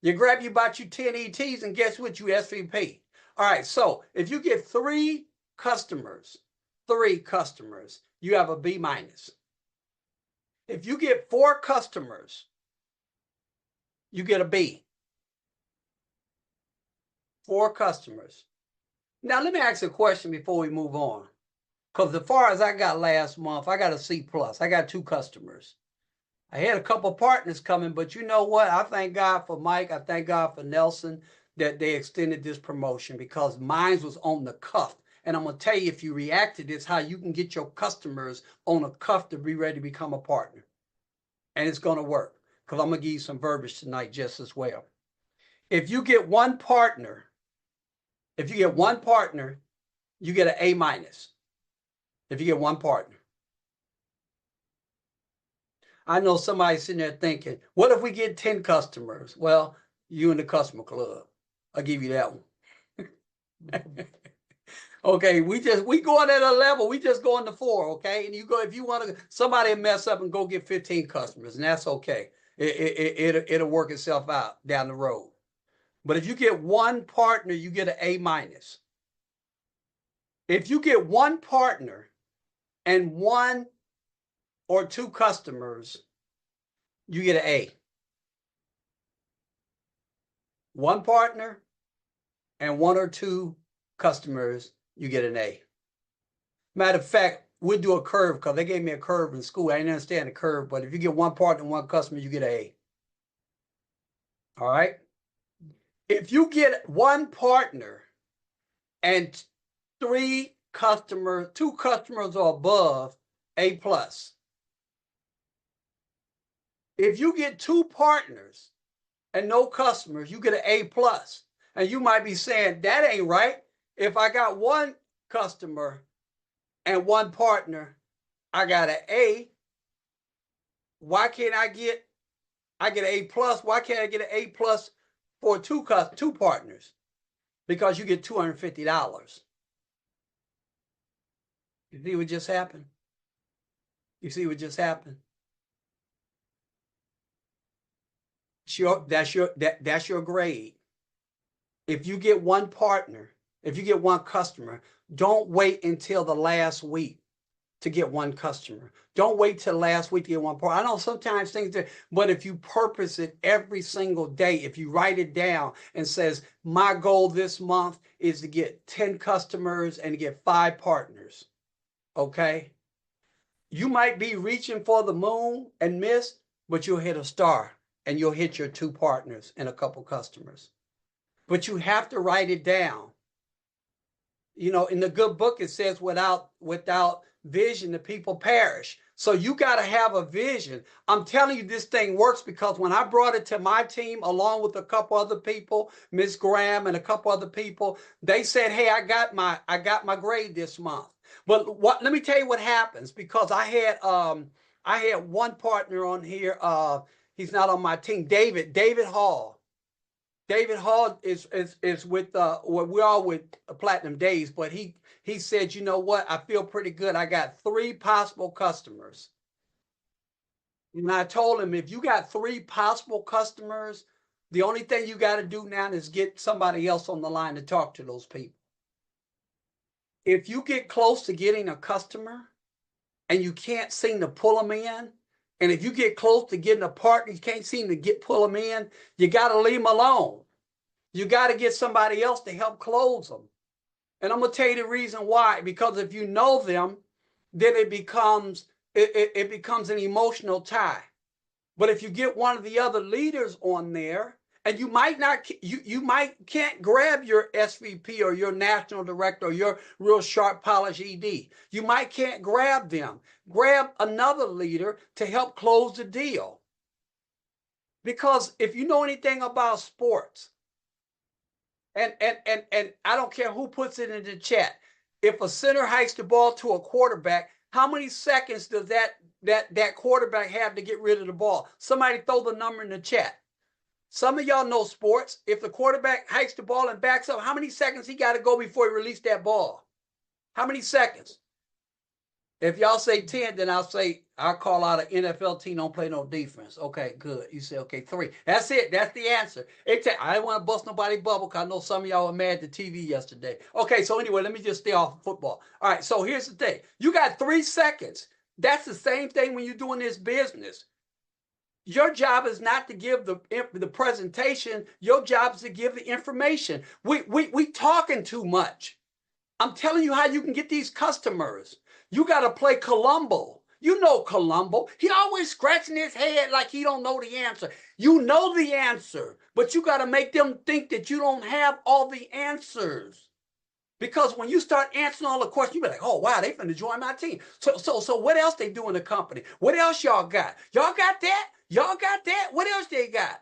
You grab about you 10 ETs, and guess what? You SVP. All right, so if you get 3 customers, you have a B minus. If you get 4 customers, you get a B. 4 customers. Now, let me ask a question before we move on. Because as far as I got last month, I got a C plus. I got 2 customers. I had a couple partners coming, but you know what? I thank God for Mike. I thank God for Nelson that they extended this promotion because mine was on the cuff. And I'm going to tell you, if you react to this, how you can get your customers on a cuff to be ready to become a partner. And it's going to work because I'm going to give you some verbiage tonight just as well. If you get 1 partner, you get an A minus. If you get 1 partner. I know somebody sitting there thinking, what if we get 10 customers? Well, you in the customer club. I'll give you that one. Okay, we going at a level, we just going to 4, okay? And you go, if you want to, somebody mess up and go get 15 customers, and that's okay. It'll work itself out down the road. But if you get 1 partner, you get an A minus. If you get 1 partner and 1 or 2 customers, you get an A. 1 partner and 1 or 2 customers, you get an A. Matter of fact, we'll do a curve because they gave me a curve in school. I didn't understand the curve, but if you get 1 partner and 1 customer, you get an A. All right? If you get 1 partner and 2 customers or above, A plus. If you get 2 partners and no customers, you get an A plus. And you might be saying, that ain't right. If I got 1 customer and 1 partner, I got an A. Why can't I get an A plus? Why can't I get an A plus for 2 partners? Because you get $250. You see what just happened? That's your grade. If you get 1 partner, if you get 1 customer, don't wait until the last week to get 1 customer. Don't wait till last week to get 1 partner. I know sometimes things, but if you purpose it every single day, if you write it down and says, my goal this month is to get 10 customers and to get 5 partners, okay? You might be reaching for the moon and miss, but you'll hit a star and you'll hit your 2 partners and a couple customers. But you have to write it down. You know, in the good book, it says without vision, the people perish. So you got to have a vision. I'm telling you, this thing works because when I brought it to my team, along with a couple other people, Miss Graham and a couple other people, they said, hey, I got my grade this month. But let me tell you what happens, because I had I had one partner on here. He's not on my team. David Hall. David Hall is with well, we're all with Platinum Days, but he said, you know what? I feel pretty good. I got 3 possible customers. And I told him, if you got 3 possible customers, the only thing you got to do now is get somebody else on the line to talk to those people. If you get close to getting a customer and you can't seem to pull them in, and if you get close to getting a partner, you can't seem to pull them in, you got to leave them alone. You got to get somebody else to help close them. And I'm going to tell you the reason why. Because if you know them, then it becomes an emotional tie. But if you get one of the other leaders on there, and you might can't grab your SVP or your national director or your real sharp polished ED. You might can't grab them. Grab another leader to help close the deal. Because if you know anything about sports, and I don't care who puts it in the chat, if a center hikes the ball to a quarterback, how many seconds does that quarterback have to get rid of the ball? Somebody throw the number in the chat. Some of y'all know sports. If the quarterback hikes the ball and backs up, how many seconds he got to go before he released that ball? How many seconds? If y'all say 10, then I'll call out an NFL team, don't play no defense. Okay, good. You say, okay, 3. That's it. That's the answer. I didn't want to bust nobody's bubble because I know some of y'all were mad at the TV yesterday. Okay, so anyway, let me just stay off of football. All right, so here's the thing. You got 3 seconds. That's the same thing when you're doing this business. Your job is not to give the presentation. Your job is to give the information. We talking too much. I'm telling you how you can get these customers. You got to play Columbo. You know Columbo. He always scratching his head like he don't know the answer. You know the answer, but you got to make them think that you don't have all the answers. Because when you start answering all the questions, you be like, oh, wow, they finna join my team. So what else they do in the company? What else y'all got? Y'all got that? Y'all got that? What else they got?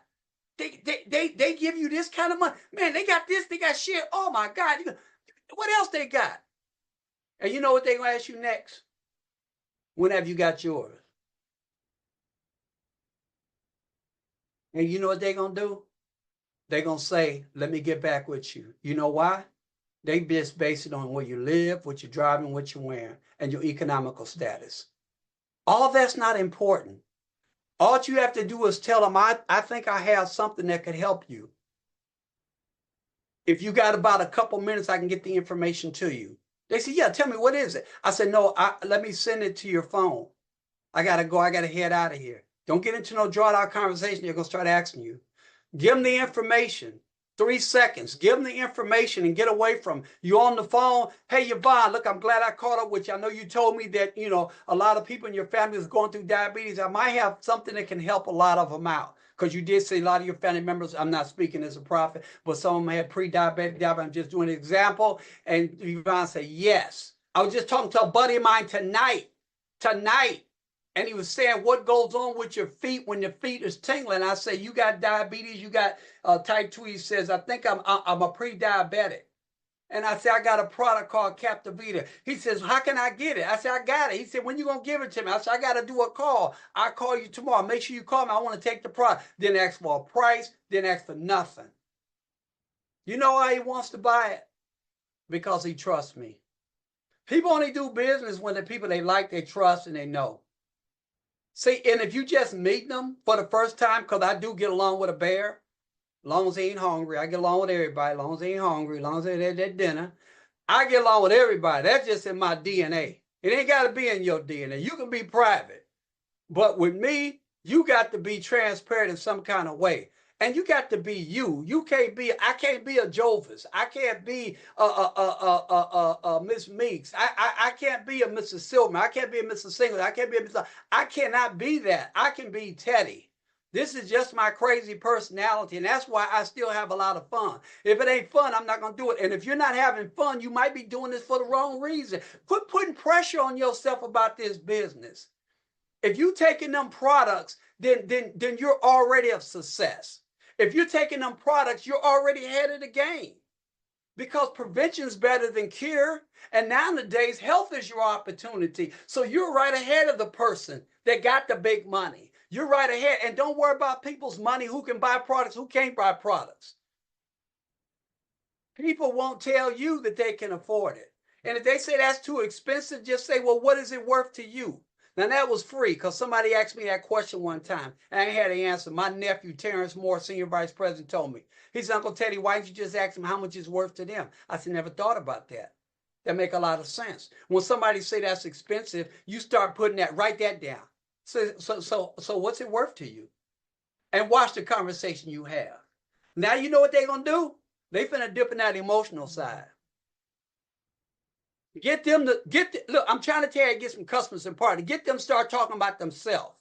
They give you this kind of money. Man, they got this, they got shit. Oh my God. What else they got? And you know what they're gonna ask you next? When have you got yours? And you know what they're gonna do? They're gonna say, let me get back with you. You know why? They just base it on where you live, what you're driving, what you're wearing, and your economical status. All that's not important. All you have to do is tell them, I think I have something that could help you. If you got about a couple minutes, I can get the information to you. They say, yeah, tell me, what is it? I said, no, let me send it to your phone. I got to go. I got to head out of here. Don't get into no drawn out conversation. They're going to start asking you. Give them the information. 3 seconds. Give them the information and get away from you on the phone. Hey, Yvonne, look, I'm glad I caught up with you. I know you told me that, a lot of people in your family is going through diabetes. I might have something that can help a lot of them out. Because you did say a lot of your family members, I'm not speaking as a prophet, but some of them had pre-diabetic diabetes. I'm just doing an example. And Yvonne said, yes. I was just talking to a buddy of mine tonight. And he was saying, what goes on with your feet when your feet is tingling? I say, you got diabetes, you got type 2. He says, I think I'm a pre-diabetic. And I said, I got a product called Captivita. He says, how can I get it? I said, I got it. He said, when you going to give it to me? I said, I got to do a call. I'll call you tomorrow. Make sure you call me. I want to take the product. Didn't ask for a price. Didn't ask for nothing. You know why he wants to buy it? Because he trusts me. People only do business when the people they like, they trust, and they know. See, and if you just meet them for the first time, because I do get along with a bear, as long as they ain't hungry, I get along with everybody. As long as they ain't hungry, as long as they had that dinner, I get along with everybody. That's just in my DNA. It ain't got to be in your DNA. You can be private. But with me, you got to be transparent in some kind of way. And you got to be you. I can't be a Jovis. I can't be a Miss Meeks. I can't be a Mrs. Silverman. I can't be a Mrs. Singleton. I cannot be that. I can be Teddy. This is just my crazy personality, and that's why I still have a lot of fun. If it ain't fun, I'm not going to do it. And if you're not having fun, you might be doing this for the wrong reason. Quit putting pressure on yourself about this business. If you're taking them products, then you're already a success. If you're taking them products, you're already ahead of the game. because prevention is better than cure. And nowadays, health is your opportunity. So you're right ahead of the person that got the big money. You're right ahead. And don't worry about people's money, who can buy products, who can't buy products. People won't tell you that they can afford it. And if they say that's too expensive, just say, well, what is it worth to you? Now, that was free because somebody asked me that question one time and I had to answer. My nephew, Terrence Moore, Senior Vice President, told me. He said, Uncle Teddy, why didn't you just ask them how much it's worth to them? I said, never thought about that. That make a lot of sense. When somebody say that's expensive, you start putting that, write that down. So what's it worth to you? And watch the conversation you have. Now you know what they're going to do? They finna dip in that emotional side. Get them to look. I'm trying to tell you, get some customers and party. Get them to start talking about themselves.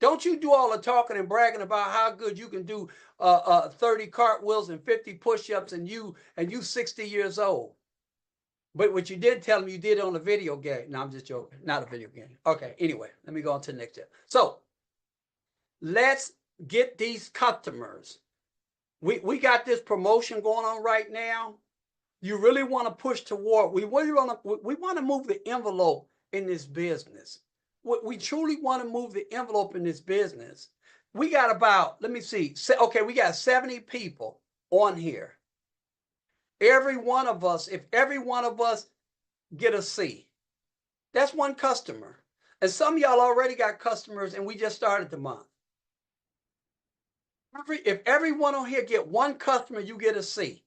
Don't you do all the talking and bragging about how good you can do 30 cartwheels and 50 push-ups and you 60 years old. But what you did tell them, you did on a video game. No, I'm just joking. Not a video game. Okay. Anyway, let me go on to the next step. So let's get these customers. We got this promotion going on right now. You really want to push toward, we want to move the envelope in this business. We truly want to move the envelope in this business. We got about, let me see. Okay, we got 70 people on here. Every one of us, if every one of us get a C, that's one customer. And some of y'all already got customers and we just started the month. If everyone on here get one customer, you get a C.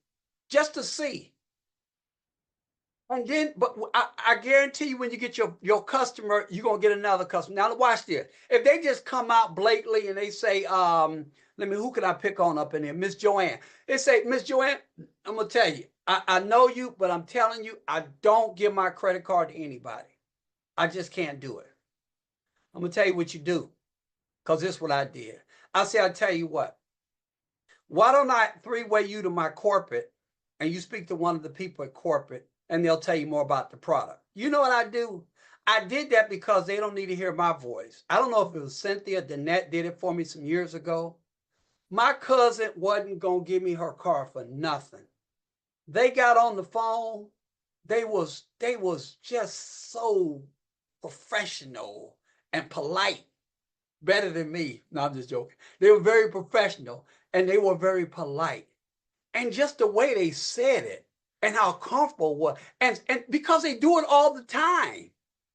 Just a C. And then, but I guarantee you when you get your customer, you're going to get another customer. Now, watch this. If they just come out blatantly and they say, who can I pick on up in here? Miss Joanne. They say, Miss Joanne, I'm going to tell you, I know you, but I'm telling you, I don't give my credit card to anybody. I just can't do it. I'm going to tell you what you do, because this is what I did. I say, I'll tell you what. Why don't I three-way you to my corporate and you speak to one of the people at corporate and they'll tell you more about the product. You know what I do? I did that because they don't need to hear my voice. I don't know if it was Cynthia Danette did it for me some years ago. My cousin wasn't going to give me her car for nothing. They got on the phone. They was just so professional and polite. Better than me. No, I'm just joking. They were very professional and they were very polite. And just the way they said it and how comfortable it was. And because they do it all the time.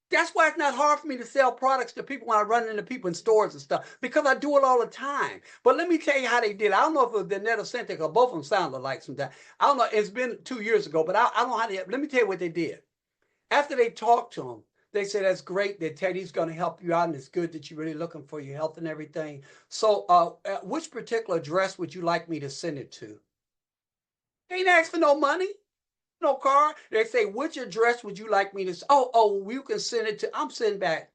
That's why it's not hard for me to sell products to people when I run into people in stores and stuff, because I do it all the time. But let me tell you how they did it. I don't know if it was Danette or Cynthia, because both of them sound alike sometimes. I don't know. It's been 2 years ago, but I don't know how they, let me tell you what they did. After they talked to them, they said, that's great that Teddy's going to help you out, and it's good that you're really looking for your health and everything. So which particular address would you like me to send it to? They ain't asked for no money, no car. They say, which address would you like me to? You can send it to. I'm sending back.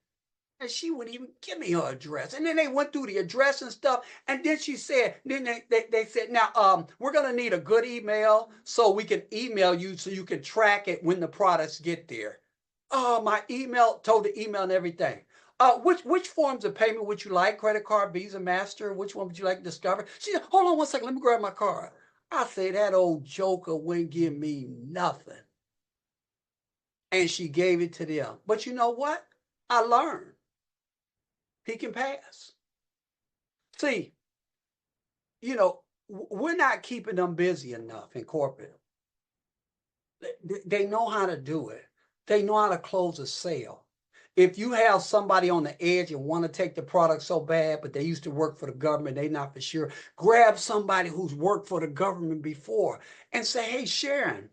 And she wouldn't even give me her address. And then they went through the address and stuff. And then she said, then they said, now we're going to need a good email so we can email you so you can track it when the products get there. Oh, my email, told the email and everything. Which forms of payment would you like? Credit card, Visa, Master? Which one would you like to discover? She said, hold on one second. Let me grab my card. I say that old joker wouldn't give me nothing. And she gave it to them. But you know what? I learned. He can pass. See, we're not keeping them busy enough in corporate. They know how to do it. They know how to close a sale. If you have somebody on the edge and want to take the product so bad, but they used to work for the government, they're not for sure, grab somebody who's worked for the government before and say, hey, Sharon,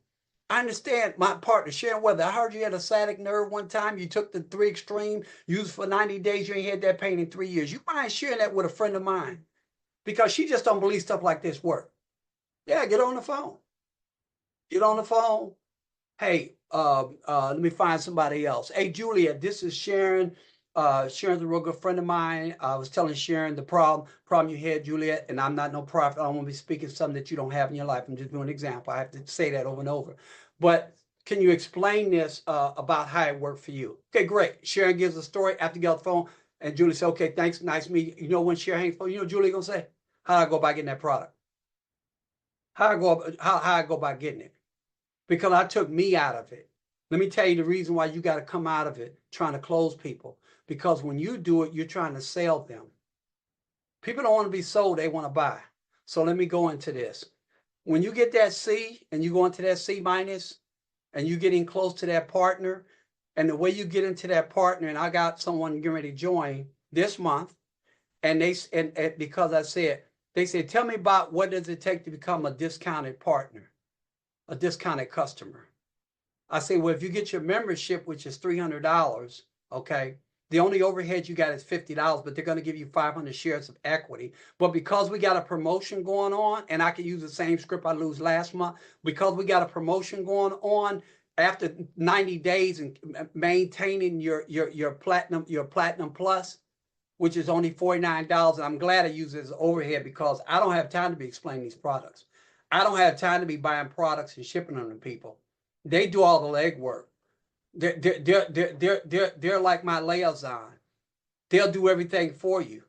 I understand my partner, Sharon Weather. I heard you had a sciatic nerve one time. You took the 3 Extreme, used for 90 days. You ain't had that pain in 3 years. You mind sharing that with a friend of mine? Because she just don't believe stuff like this work. Yeah, get on the phone. Get on the phone. Hey, let me find somebody else. Hey, Julia, this is Sharon. Sharon's a real good friend of mine. I was telling Sharon the problem you had, Juliet, and I'm not no prophet. I don't want to be speaking something that you don't have in your life. I'm just doing an example. I have to say that over and over. But can you explain this about how it worked for you? Okay, great. Sharon gives a story after you get off the phone, and Julie said, okay, thanks, nice meeting you. You know when Sharon hangs phone, you know Julie gonna say, how do I go about getting that product? How I go about getting it? because I took me out of it. Let me tell you the reason why you got to come out of it trying to close people. Because when you do it, you're trying to sell them. People don't want to be sold, they want to buy. So let me go into this. When you get that C and you go into that C minus and you're getting close to that partner, and the way you get into that partner, and I got someone getting ready to join this month, and because I said, they said, tell me about what does it take to become a discounted partner, a discounted customer. I say, well, if you get your membership, which is $300, okay, the only overhead you got is $50, but they're going to give you 500 shares of equity. But because we got a promotion going on, and I can use the same script I used last month, because we got a promotion going on, after 90 days and maintaining your platinum plus, which is only $49, and I'm glad I use it as overhead because I don't have time to be explaining these products. I don't have time to be buying products and shipping them to people. They do all the legwork. They're like my liaison. They'll do everything for you.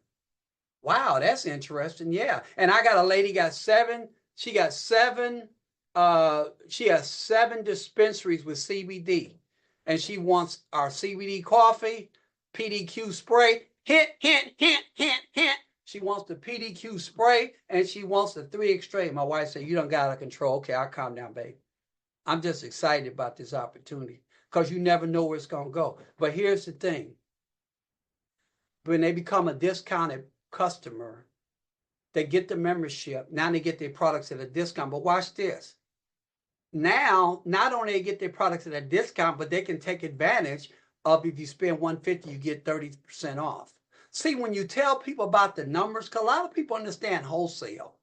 Wow, that's interesting. Yeah. And I got a lady she has 7 dispensaries with CBD. And she wants our CBD coffee, PDQ spray. Hint, hint, hint, hint, hint. She wants the PDQ spray and she wants the 3 extreme. My wife said, you don't got out of control. Okay, I'll calm down, babe. I'm just excited about this opportunity because you never know where it's going to go. But here's the thing. When they become a discounted customer, they get the membership. Now they get their products at a discount. But watch this. Now, not only they get their products at a discount, but they can take advantage of, if you spend $150, you get 30% off. See, when you tell people about the numbers, because a lot of people understand wholesale.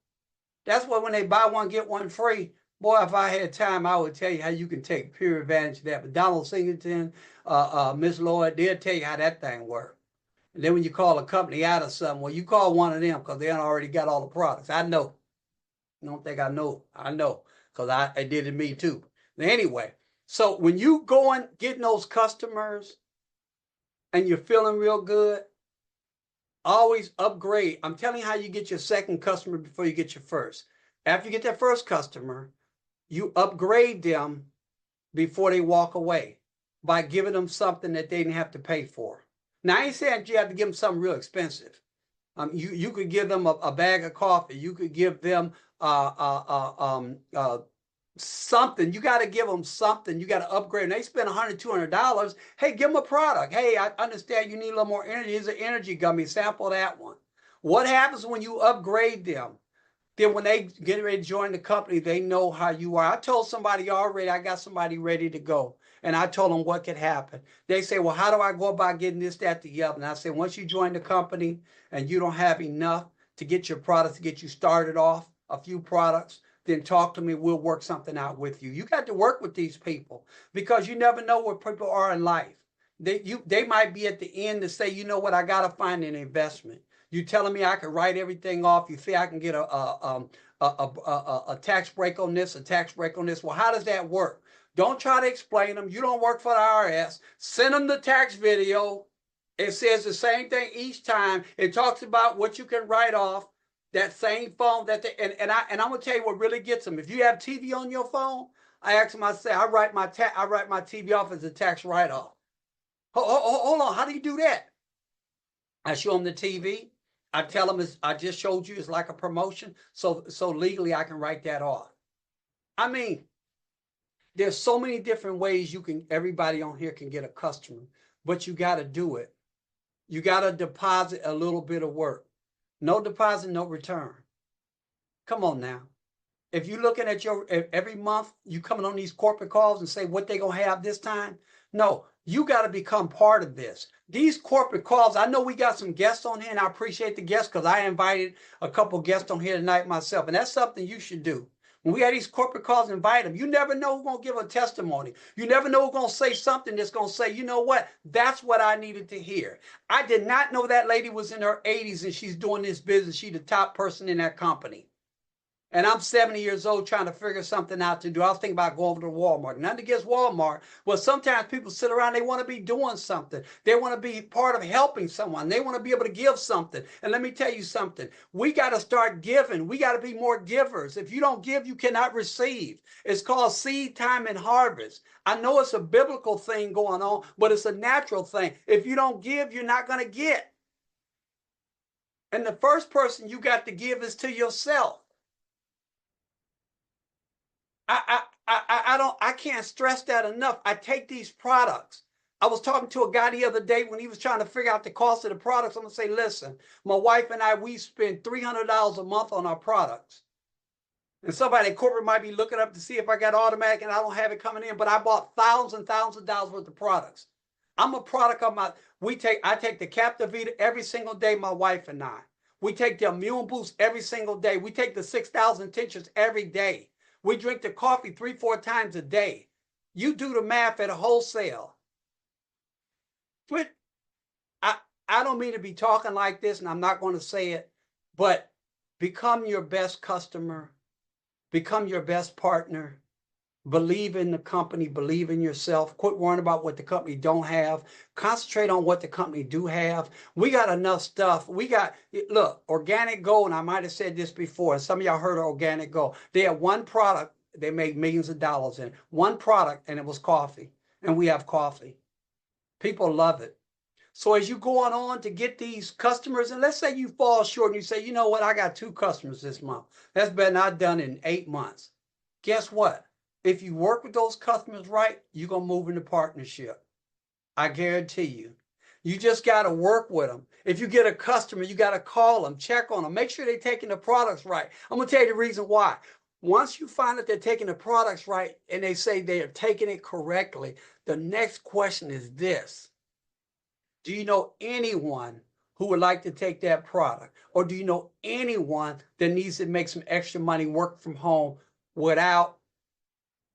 That's why when they buy one, get one free. Boy, if I had time, I would tell you how you can take pure advantage of that. But Donald Singleton, Miss Lloyd, they'll tell you how that thing works. And then when you call a company out of something, well, you call one of them because they already got all the products. I know. You don't think I know? I know because I did it me too. Anyway, so when you going getting those customers and you're feeling real good, always upgrade. I'm telling you how you get your second customer before you get your first. After you get that first customer, you upgrade them before they walk away by giving them something that they didn't have to pay for. Now, I ain't saying you have to give them something real expensive. You could give them a bag of coffee. You could give them something. You got to give them something. You got to upgrade. And they spend $100, $200. Hey, give them a product. Hey, I understand you need a little more energy. Here's an energy gummy. Sample that one. What happens when you upgrade them? Then when they get ready to join the company, they know how you are. I told somebody already, I got somebody ready to go. And I told them what could happen. They say, well, how do I go about getting this, that, the other? And I said, once you join the company and you don't have enough to get your products, to get you started off, a few products, then talk to me. We'll work something out with you. You got to work with these people because you never know where people are in life. They might be at the end to say, you know what, I got to find an investment. You telling me I can write everything off? You say I can get a tax break on this, a tax break on this. Well, how does that work? Don't try to explain them. You don't work for the IRS. Send them the tax video. It says the same thing each time. It talks about what you can write off. That same phone and I'm gonna tell you what really gets them. If you have TV on your phone, I ask them. I say I write my TV off as a tax write-off. Hold on. How do you do that? I show them the TV. I tell them I just showed you it's like a promotion. So legally I can write that off. I mean, there's so many different ways everybody on here can get a customer, but you got to do it. You got to deposit a little bit of work. No deposit, no return. Come on now. If you're looking at every month, you coming on these corporate calls and say what they going to have this time. No, you got to become part of this. These corporate calls, I know we got some guests on here and I appreciate the guests because I invited a couple guests on here tonight myself. And that's something you should do. When we have these corporate calls, invite them. You never know who's going to give a testimony. You never know who's going to say something that's going to say, you know what? That's what I needed to hear. I did not know that lady was in her 80s and she's doing this business. She's the top person in that company. And I'm 70 years old trying to figure something out to do. I was thinking about going over to Walmart. Nothing against Walmart. Well, sometimes people sit around, they want to be doing something. They want to be part of helping someone. They want to be able to give something. And let me tell you something. We got to start giving. We got to be more givers. If you don't give, you cannot receive. It's called seed time and harvest. I know it's a biblical thing going on, but it's a natural thing. If you don't give, you're not going to get. And the first person you got to give is to yourself. I can't stress that enough. I take these products. I was talking to a guy the other day when he was trying to figure out the cost of the products. I'm gonna say, listen, my wife and I, we spend $300 a month on our products. And somebody at corporate might be looking up to see if I got automatic and I don't have it coming in, but I bought thousands and thousands of dollars worth of products. I'm a product of I take the Captivita every single day, my wife and I. We take the Immune Boost every single day. We take the 6,000 tinctures every day. We drink the coffee 3-4 times a day. You do the math at a wholesale. But I don't mean to be talking like this, and I'm not going to say it, but become your best customer, become your best partner, believe in the company, believe in yourself, quit worrying about what the company don't have, concentrate on what the company do have. We got enough stuff. Look, Organic Gold, and I might have said this before, and some of y'all heard of Organic Gold. They have one product, they make millions of dollars in, one product, and it was coffee. And we have coffee. People love it. So as you going on to get these customers, and let's say you fall short and you say, you know what, I got 2 customers this month. That's been not done in 8 months. Guess what? If you work with those customers right, you're going to move into partnership. I guarantee you. You just got to work with them. If you get a customer, you got to call them, check on them, make sure they're taking the products right. I'm going to tell you the reason why. Once you find that they're taking the products right and they say they are taking it correctly, the next question is this. Do you know anyone who would like to take that product? Or do you know anyone that needs to make some extra money, work from home without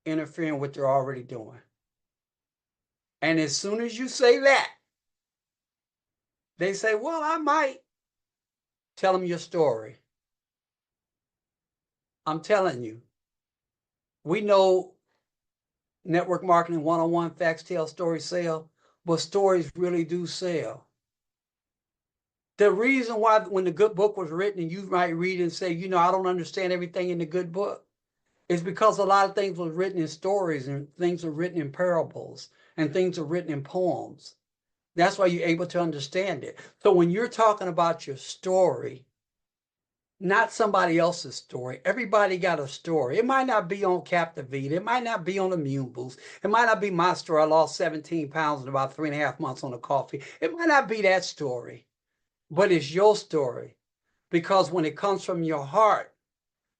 interfering with what they're already doing? And as soon as you say that, they say, well, I might. Tell them your story. I'm telling you, we know network marketing 101, facts tell, stories sell, but stories really do sell. The reason why when the good book was written and you might read and say, you know, I don't understand everything in the good book, is because a lot of things were written in stories and things are written in parables and things are written in poems. That's why you're able to understand it. So when you're talking about your story, not somebody else's story. Everybody got a story. It might not be on Captivita. It might not be on Immune Boost. It might not be my story. I lost 17 pounds in about 3.5 months on the coffee. It might not be that story, but it's your story. Because when it comes from your heart,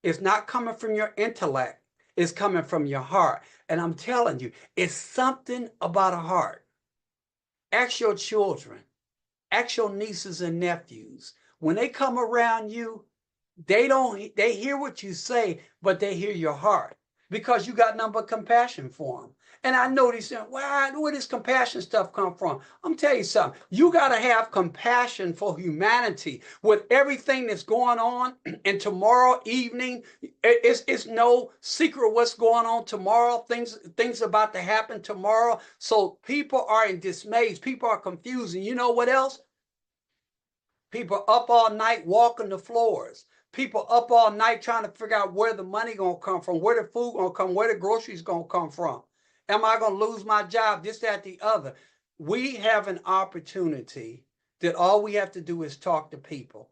it's not coming from your intellect. It's coming from your heart. And I'm telling you, it's something about a heart. Ask your children. Ask your nieces and nephews. When they come around you, they hear what you say, but they hear your heart because you got nothing but compassion for them. And I know they say, well, where does compassion stuff come from? I'm telling you something. You got to have compassion for humanity with everything that's going on. And tomorrow evening, it's no secret what's going on tomorrow. Things about to happen tomorrow. So people are in dismay. People are confused. And you know what else? People up all night walking the floors. People up all night trying to figure out where the money gonna come from, where the food gonna come, where the groceries gonna come from. Am I gonna lose my job? This, that, the other. We have an opportunity that all we have to do is talk to people.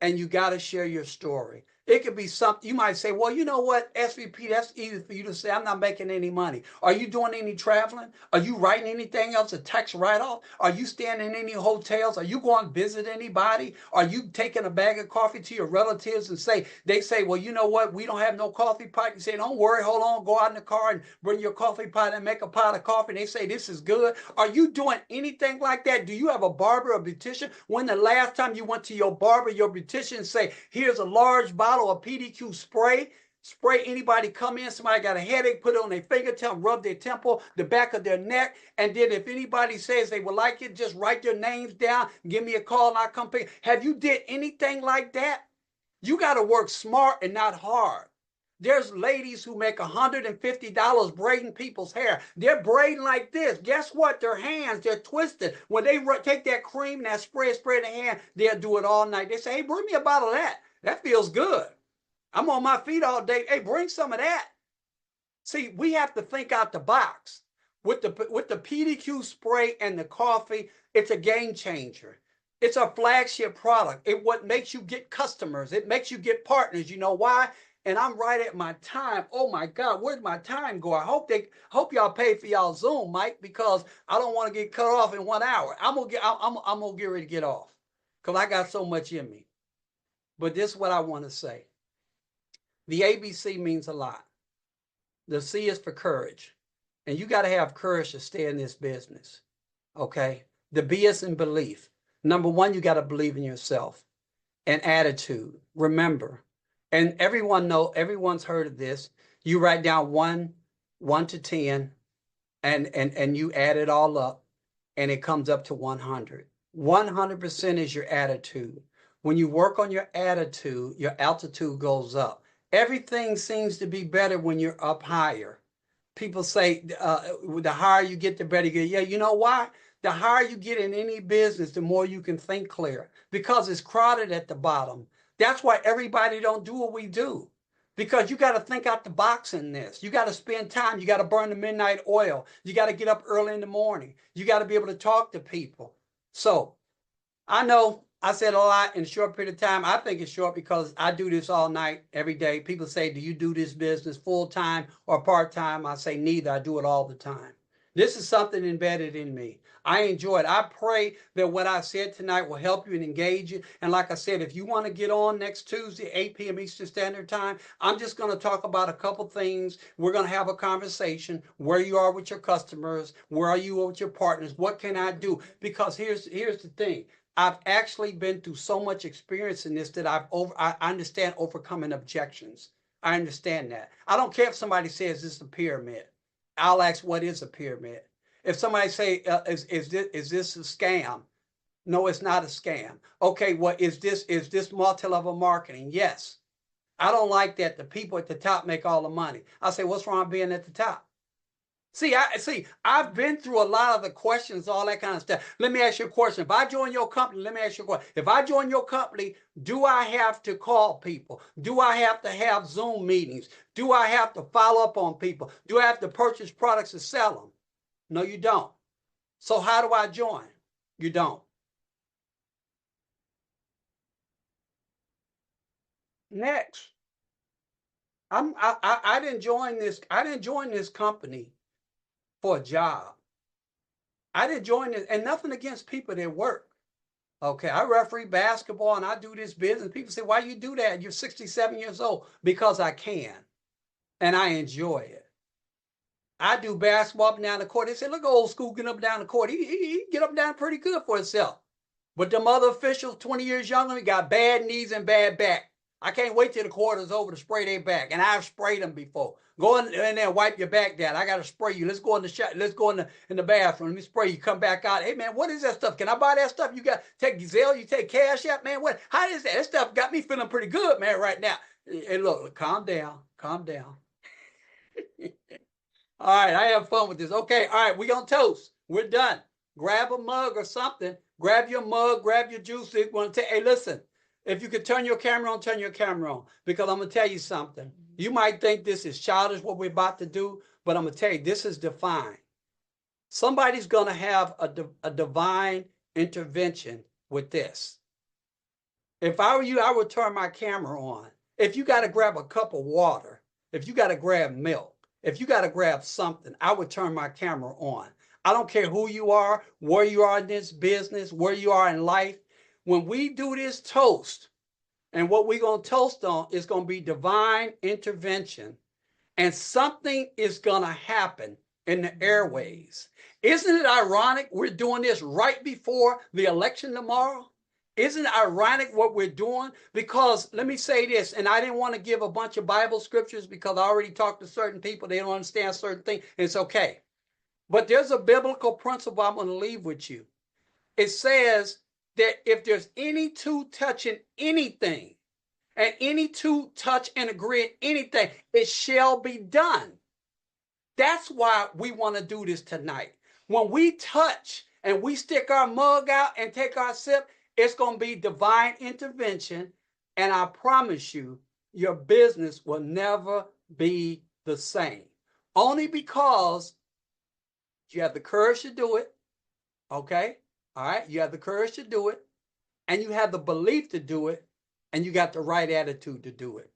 And you got to share your story. It could be something you might say, well, you know what, SVP, that's easy for you to say. I'm not making any money. Are you doing any traveling? Are you writing anything else, a tax write-off? Are you staying in any hotels? Are you going to visit anybody? Are you taking a bag of coffee to your relatives and they say, well, you know what, we don't have no coffee pot. You say, don't worry, hold on, go out in the car and bring your coffee pot and make a pot of coffee. And they say, this is good. Are you doing anything like that? Do you have a barber or beautician? When the last time you went to your barber, your beautician, and say, here's a large bottle of PDQ spray anybody come in, somebody got a headache, put it on their finger, tell them rub their temple, the back of their neck, and then if anybody says they would like it, just write their names down, give me a call and I'll come pick. Have you did anything like that? You got to work smart and not hard. There's ladies who make $150 braiding people's hair. They're braiding like this. Guess what? Their hands, they're twisted. When they take that cream and that spray in the hand, they'll do it all night. They say, hey, bring me a bottle of that. That feels good. I'm on my feet all day. Hey, bring some of that. See, we have to think out the box. With the PDQ spray and the coffee, it's a game changer. It's a flagship product. It what makes you get customers. It makes you get partners. You know why? And I'm right at my time. Oh my God, where'd my time go? I hope y'all pay for y'all Zoom, Mike, because I don't want to get cut off in 1 hour. I'm gonna get ready to get off because I got so much in me. But this is what I want to say. The ABC means a lot. The C is for courage. And you got to have courage to stay in this business. Okay? The B is in belief. Number one, you got to believe in yourself. And attitude. Remember. And everyone's heard of this. You write down 1 to 10, and you add it all up, and it comes up to 100. 100% is your attitude. When you work on your attitude, your altitude goes up. Everything seems to be better when you're up higher. People say the higher you get, the better you get. Yeah, you know why? The higher you get in any business, the more you can think clear because it's crowded at the bottom. That's why everybody don't do what we do because you got to think out the box in this. You got to spend time. You got to burn the midnight oil. You got to get up early in the morning. You got to be able to talk to people. So I know I said a lot in a short period of time. I think it's short because I do this all night, every day. People say, do you do this business full-time or part-time? I say neither. I do it all the time. This is something embedded in me. I enjoy it. I pray that what I said tonight will help you and engage you. And like I said, if you want to get on next Tuesday, 8 p.m. Eastern Standard Time, I'm just going to talk about a couple things. We're going to have a conversation, where you are with your customers, where are you with your partners, what can I do? Because here's the thing. I've actually been through so much experience in this that I understand overcoming objections. I understand that. I don't care if somebody says this is a pyramid. I'll ask, what is a pyramid? If somebody say, is this a scam? No, it's not a scam. Okay, what is this? Is this multi-level marketing? Yes. I don't like that the people at the top make all the money. I say, what's wrong with being at the top? See, I've been through a lot of the questions, all that kind of stuff. Let me ask you a question. If I join your company, let me ask you a question. If I join your company, do I have to call people? Do I have to have Zoom meetings? Do I have to follow up on people? Do I have to purchase products to sell them? No, you don't. So how do I join? You don't. Next. I didn't join this. I didn't join this company for a job. I didn't join this, and nothing against people that work. Okay, I referee basketball and I do this business. People say, why you do that? You're 67 years old. Because I can, and I enjoy it. I do basketball up and down the court. They say, look, old school getting up and down the court. He get up and down pretty good for himself. But them other officials, 20 years younger, got bad knees and bad back. I can't wait till the quarter's over to spray their back. And I've sprayed them before. Go in there and wipe your back down. I got to spray you. Let's go in the shot. Let's go in the bathroom. Let me spray you. Come back out. Hey, man, what is that stuff? Can I buy that stuff? You got take Zelle? You take cash out? Man, what? How is that? That stuff got me feeling pretty good, man, right now. Hey, look, calm down. Calm down. All right, I have fun with this. Okay, all right, we're going to toast. We're done. Grab a mug or something. Grab your mug, grab your juice. Hey, listen. If you could turn your camera on, turn your camera on. Because I'm going to tell you something. You might think this is childish what we're about to do, but I'm going to tell you, this is divine. Somebody's going to have a divine intervention with this. If I were you, I would turn my camera on. If you got to grab a cup of water, if you got to grab milk, if you got to grab something, I would turn my camera on. I don't care who you are, where you are in this business, where you are in life. When we do this toast, and what we're going to toast on is going to be divine intervention, and something is going to happen in the airways. Isn't it ironic we're doing this right before the election tomorrow? Isn't it ironic what we're doing? Because let me say this, and I didn't want to give a bunch of Bible scriptures because I already talked to certain people. They don't understand certain things, and it's okay. But there's a biblical principle I'm going to leave with you. It says that if there's any two touching anything, and any two touch and agree anything, it shall be done. That's why we want to do this tonight. When we touch and we stick our mug out and take our sip, it's going to be divine intervention. And I promise you, your business will never be the same. Only because you have the courage to do it. Okay? All right? You have the courage to do it. And you have the belief to do it. And you got the right attitude to do it.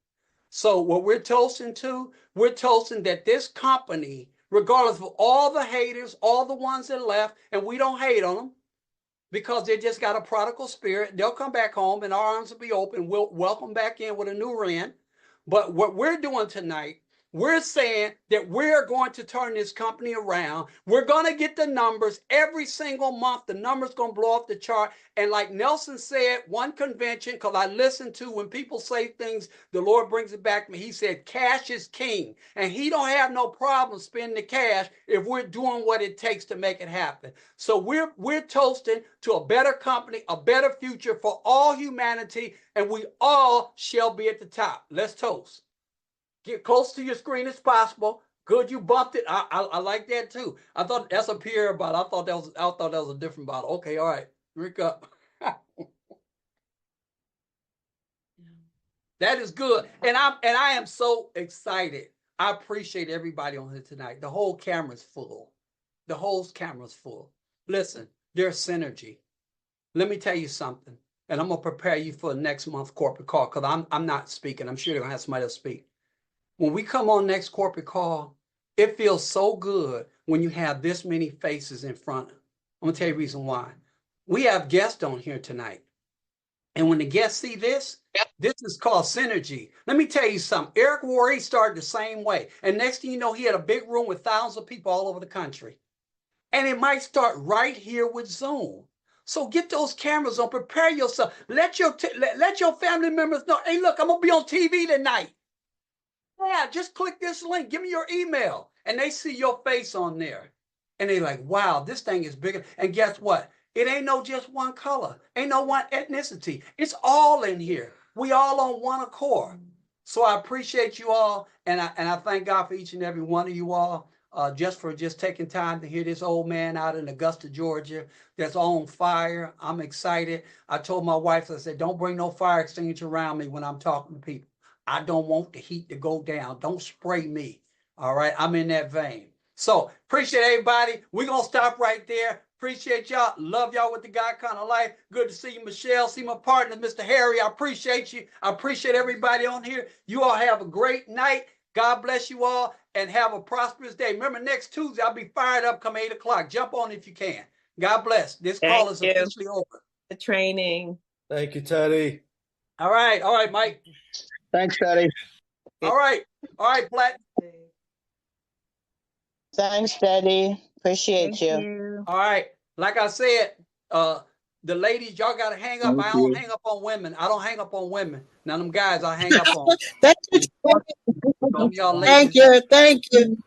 So what we're toasting to, we're toasting that this company, regardless of all the haters, all the ones that left, and we don't hate on them because they just got a prodigal spirit. They'll come back home and our arms will be open. We'll welcome back in with a new rent. But what we're doing tonight, we're saying that we're going to turn this company around. We're going to get the numbers every single month. The numbers going to blow off the chart. And like Nelson said, one convention, because I listen to when people say things, the Lord brings it back to me. He said, cash is king. And he don't have no problem spending the cash if we're doing what it takes to make it happen. So we're toasting to a better company, a better future for all humanity, and we all shall be at the top. Let's toast. Get close to your screen as possible. Good, you bumped it. I like that too. I thought that's a Pierre bottle. I thought that was a different bottle. Okay, all right. Drink up. That is good. And I am so excited. I appreciate everybody on here tonight. The whole camera's full. The whole camera's full. Listen, there's synergy. Let me tell you something. And I'm gonna prepare you for next month's corporate call because I'm not speaking. I'm sure they're gonna have somebody else speak. When we come on next corporate call, it feels so good when you have this many faces in front. I'm going to tell you the reason why. We have guests on here tonight. And when the guests see this, this is called synergy. Let me tell you something. Eric Worre started the same way. And next thing you know, he had a big room with thousands of people all over the country. And it might start right here with Zoom. So get those cameras on. Prepare yourself. Let your family members know, hey, look, I'm going to be on TV tonight. Yeah, just click this link. Give me your email. And they see your face on there. And they're like, wow, this thing is bigger. And guess what? It ain't no just one color. Ain't no one ethnicity. It's all in here. We all on one accord. So I appreciate you all. And I thank God for each and every one of you all. Just for taking time to hear this old man out in Augusta, Georgia, that's on fire. I'm excited. I told my wife, I said, don't bring no fire extinguisher around me when I'm talking to people. I don't want the heat to go down. Don't spray me. All right. I'm in that vein. So appreciate everybody. We're going to stop right there. Appreciate y'all. Love y'all with the God kind of life. Good to see you, Michelle. See my partner, Mr. Harry. I appreciate you. I appreciate everybody on here. You all have a great night. God bless you all and have a prosperous day. Remember, next Tuesday, I'll be fired up come 8 o'clock. Jump on if you can. God bless. This call is officially over. The training. Thank you, Teddy. All right. All right, Mike. Thanks, Teddy. All right. All right, Platt. Thanks, Teddy. Appreciate you. All right. Like I said, the ladies, y'all got to hang up. I don't hang up on women. I don't hang up on women. Now, them guys I hang up on. Thank you. Thank you. Thank you.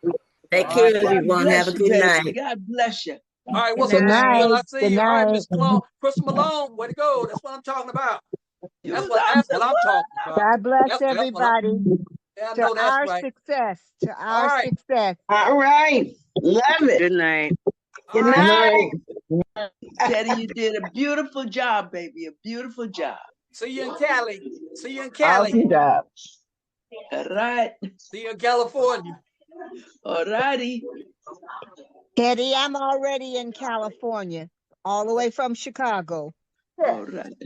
Take care, everyone. Have a good night. God bless you. All right. What's Good up, Miss night. Bill? I see Good you. All right, night. Miss Malone. Chris Malone, way to go. That's what I'm talking about. That's what I'm talking about. God bless That's what I'm- everybody. Yeah, I To know that's our right. success. To All our right. success. All right. Love it. Good night. All Good right. night. Teddy, you did a beautiful job, baby. A beautiful job. See you in Cali. See you in Cali. Awesome job. All right. See you in California. All righty. Teddy, I'm already in California, all the way from Chicago. All right.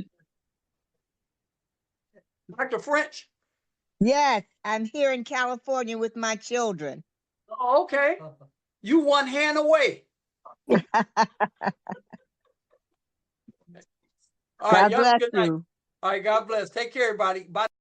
Dr. French. Yes, I'm here in California with my children. Oh, okay. You one hand away. All right. God Y'all have a bless good night. you. All right. God bless. Take care, everybody. Bye.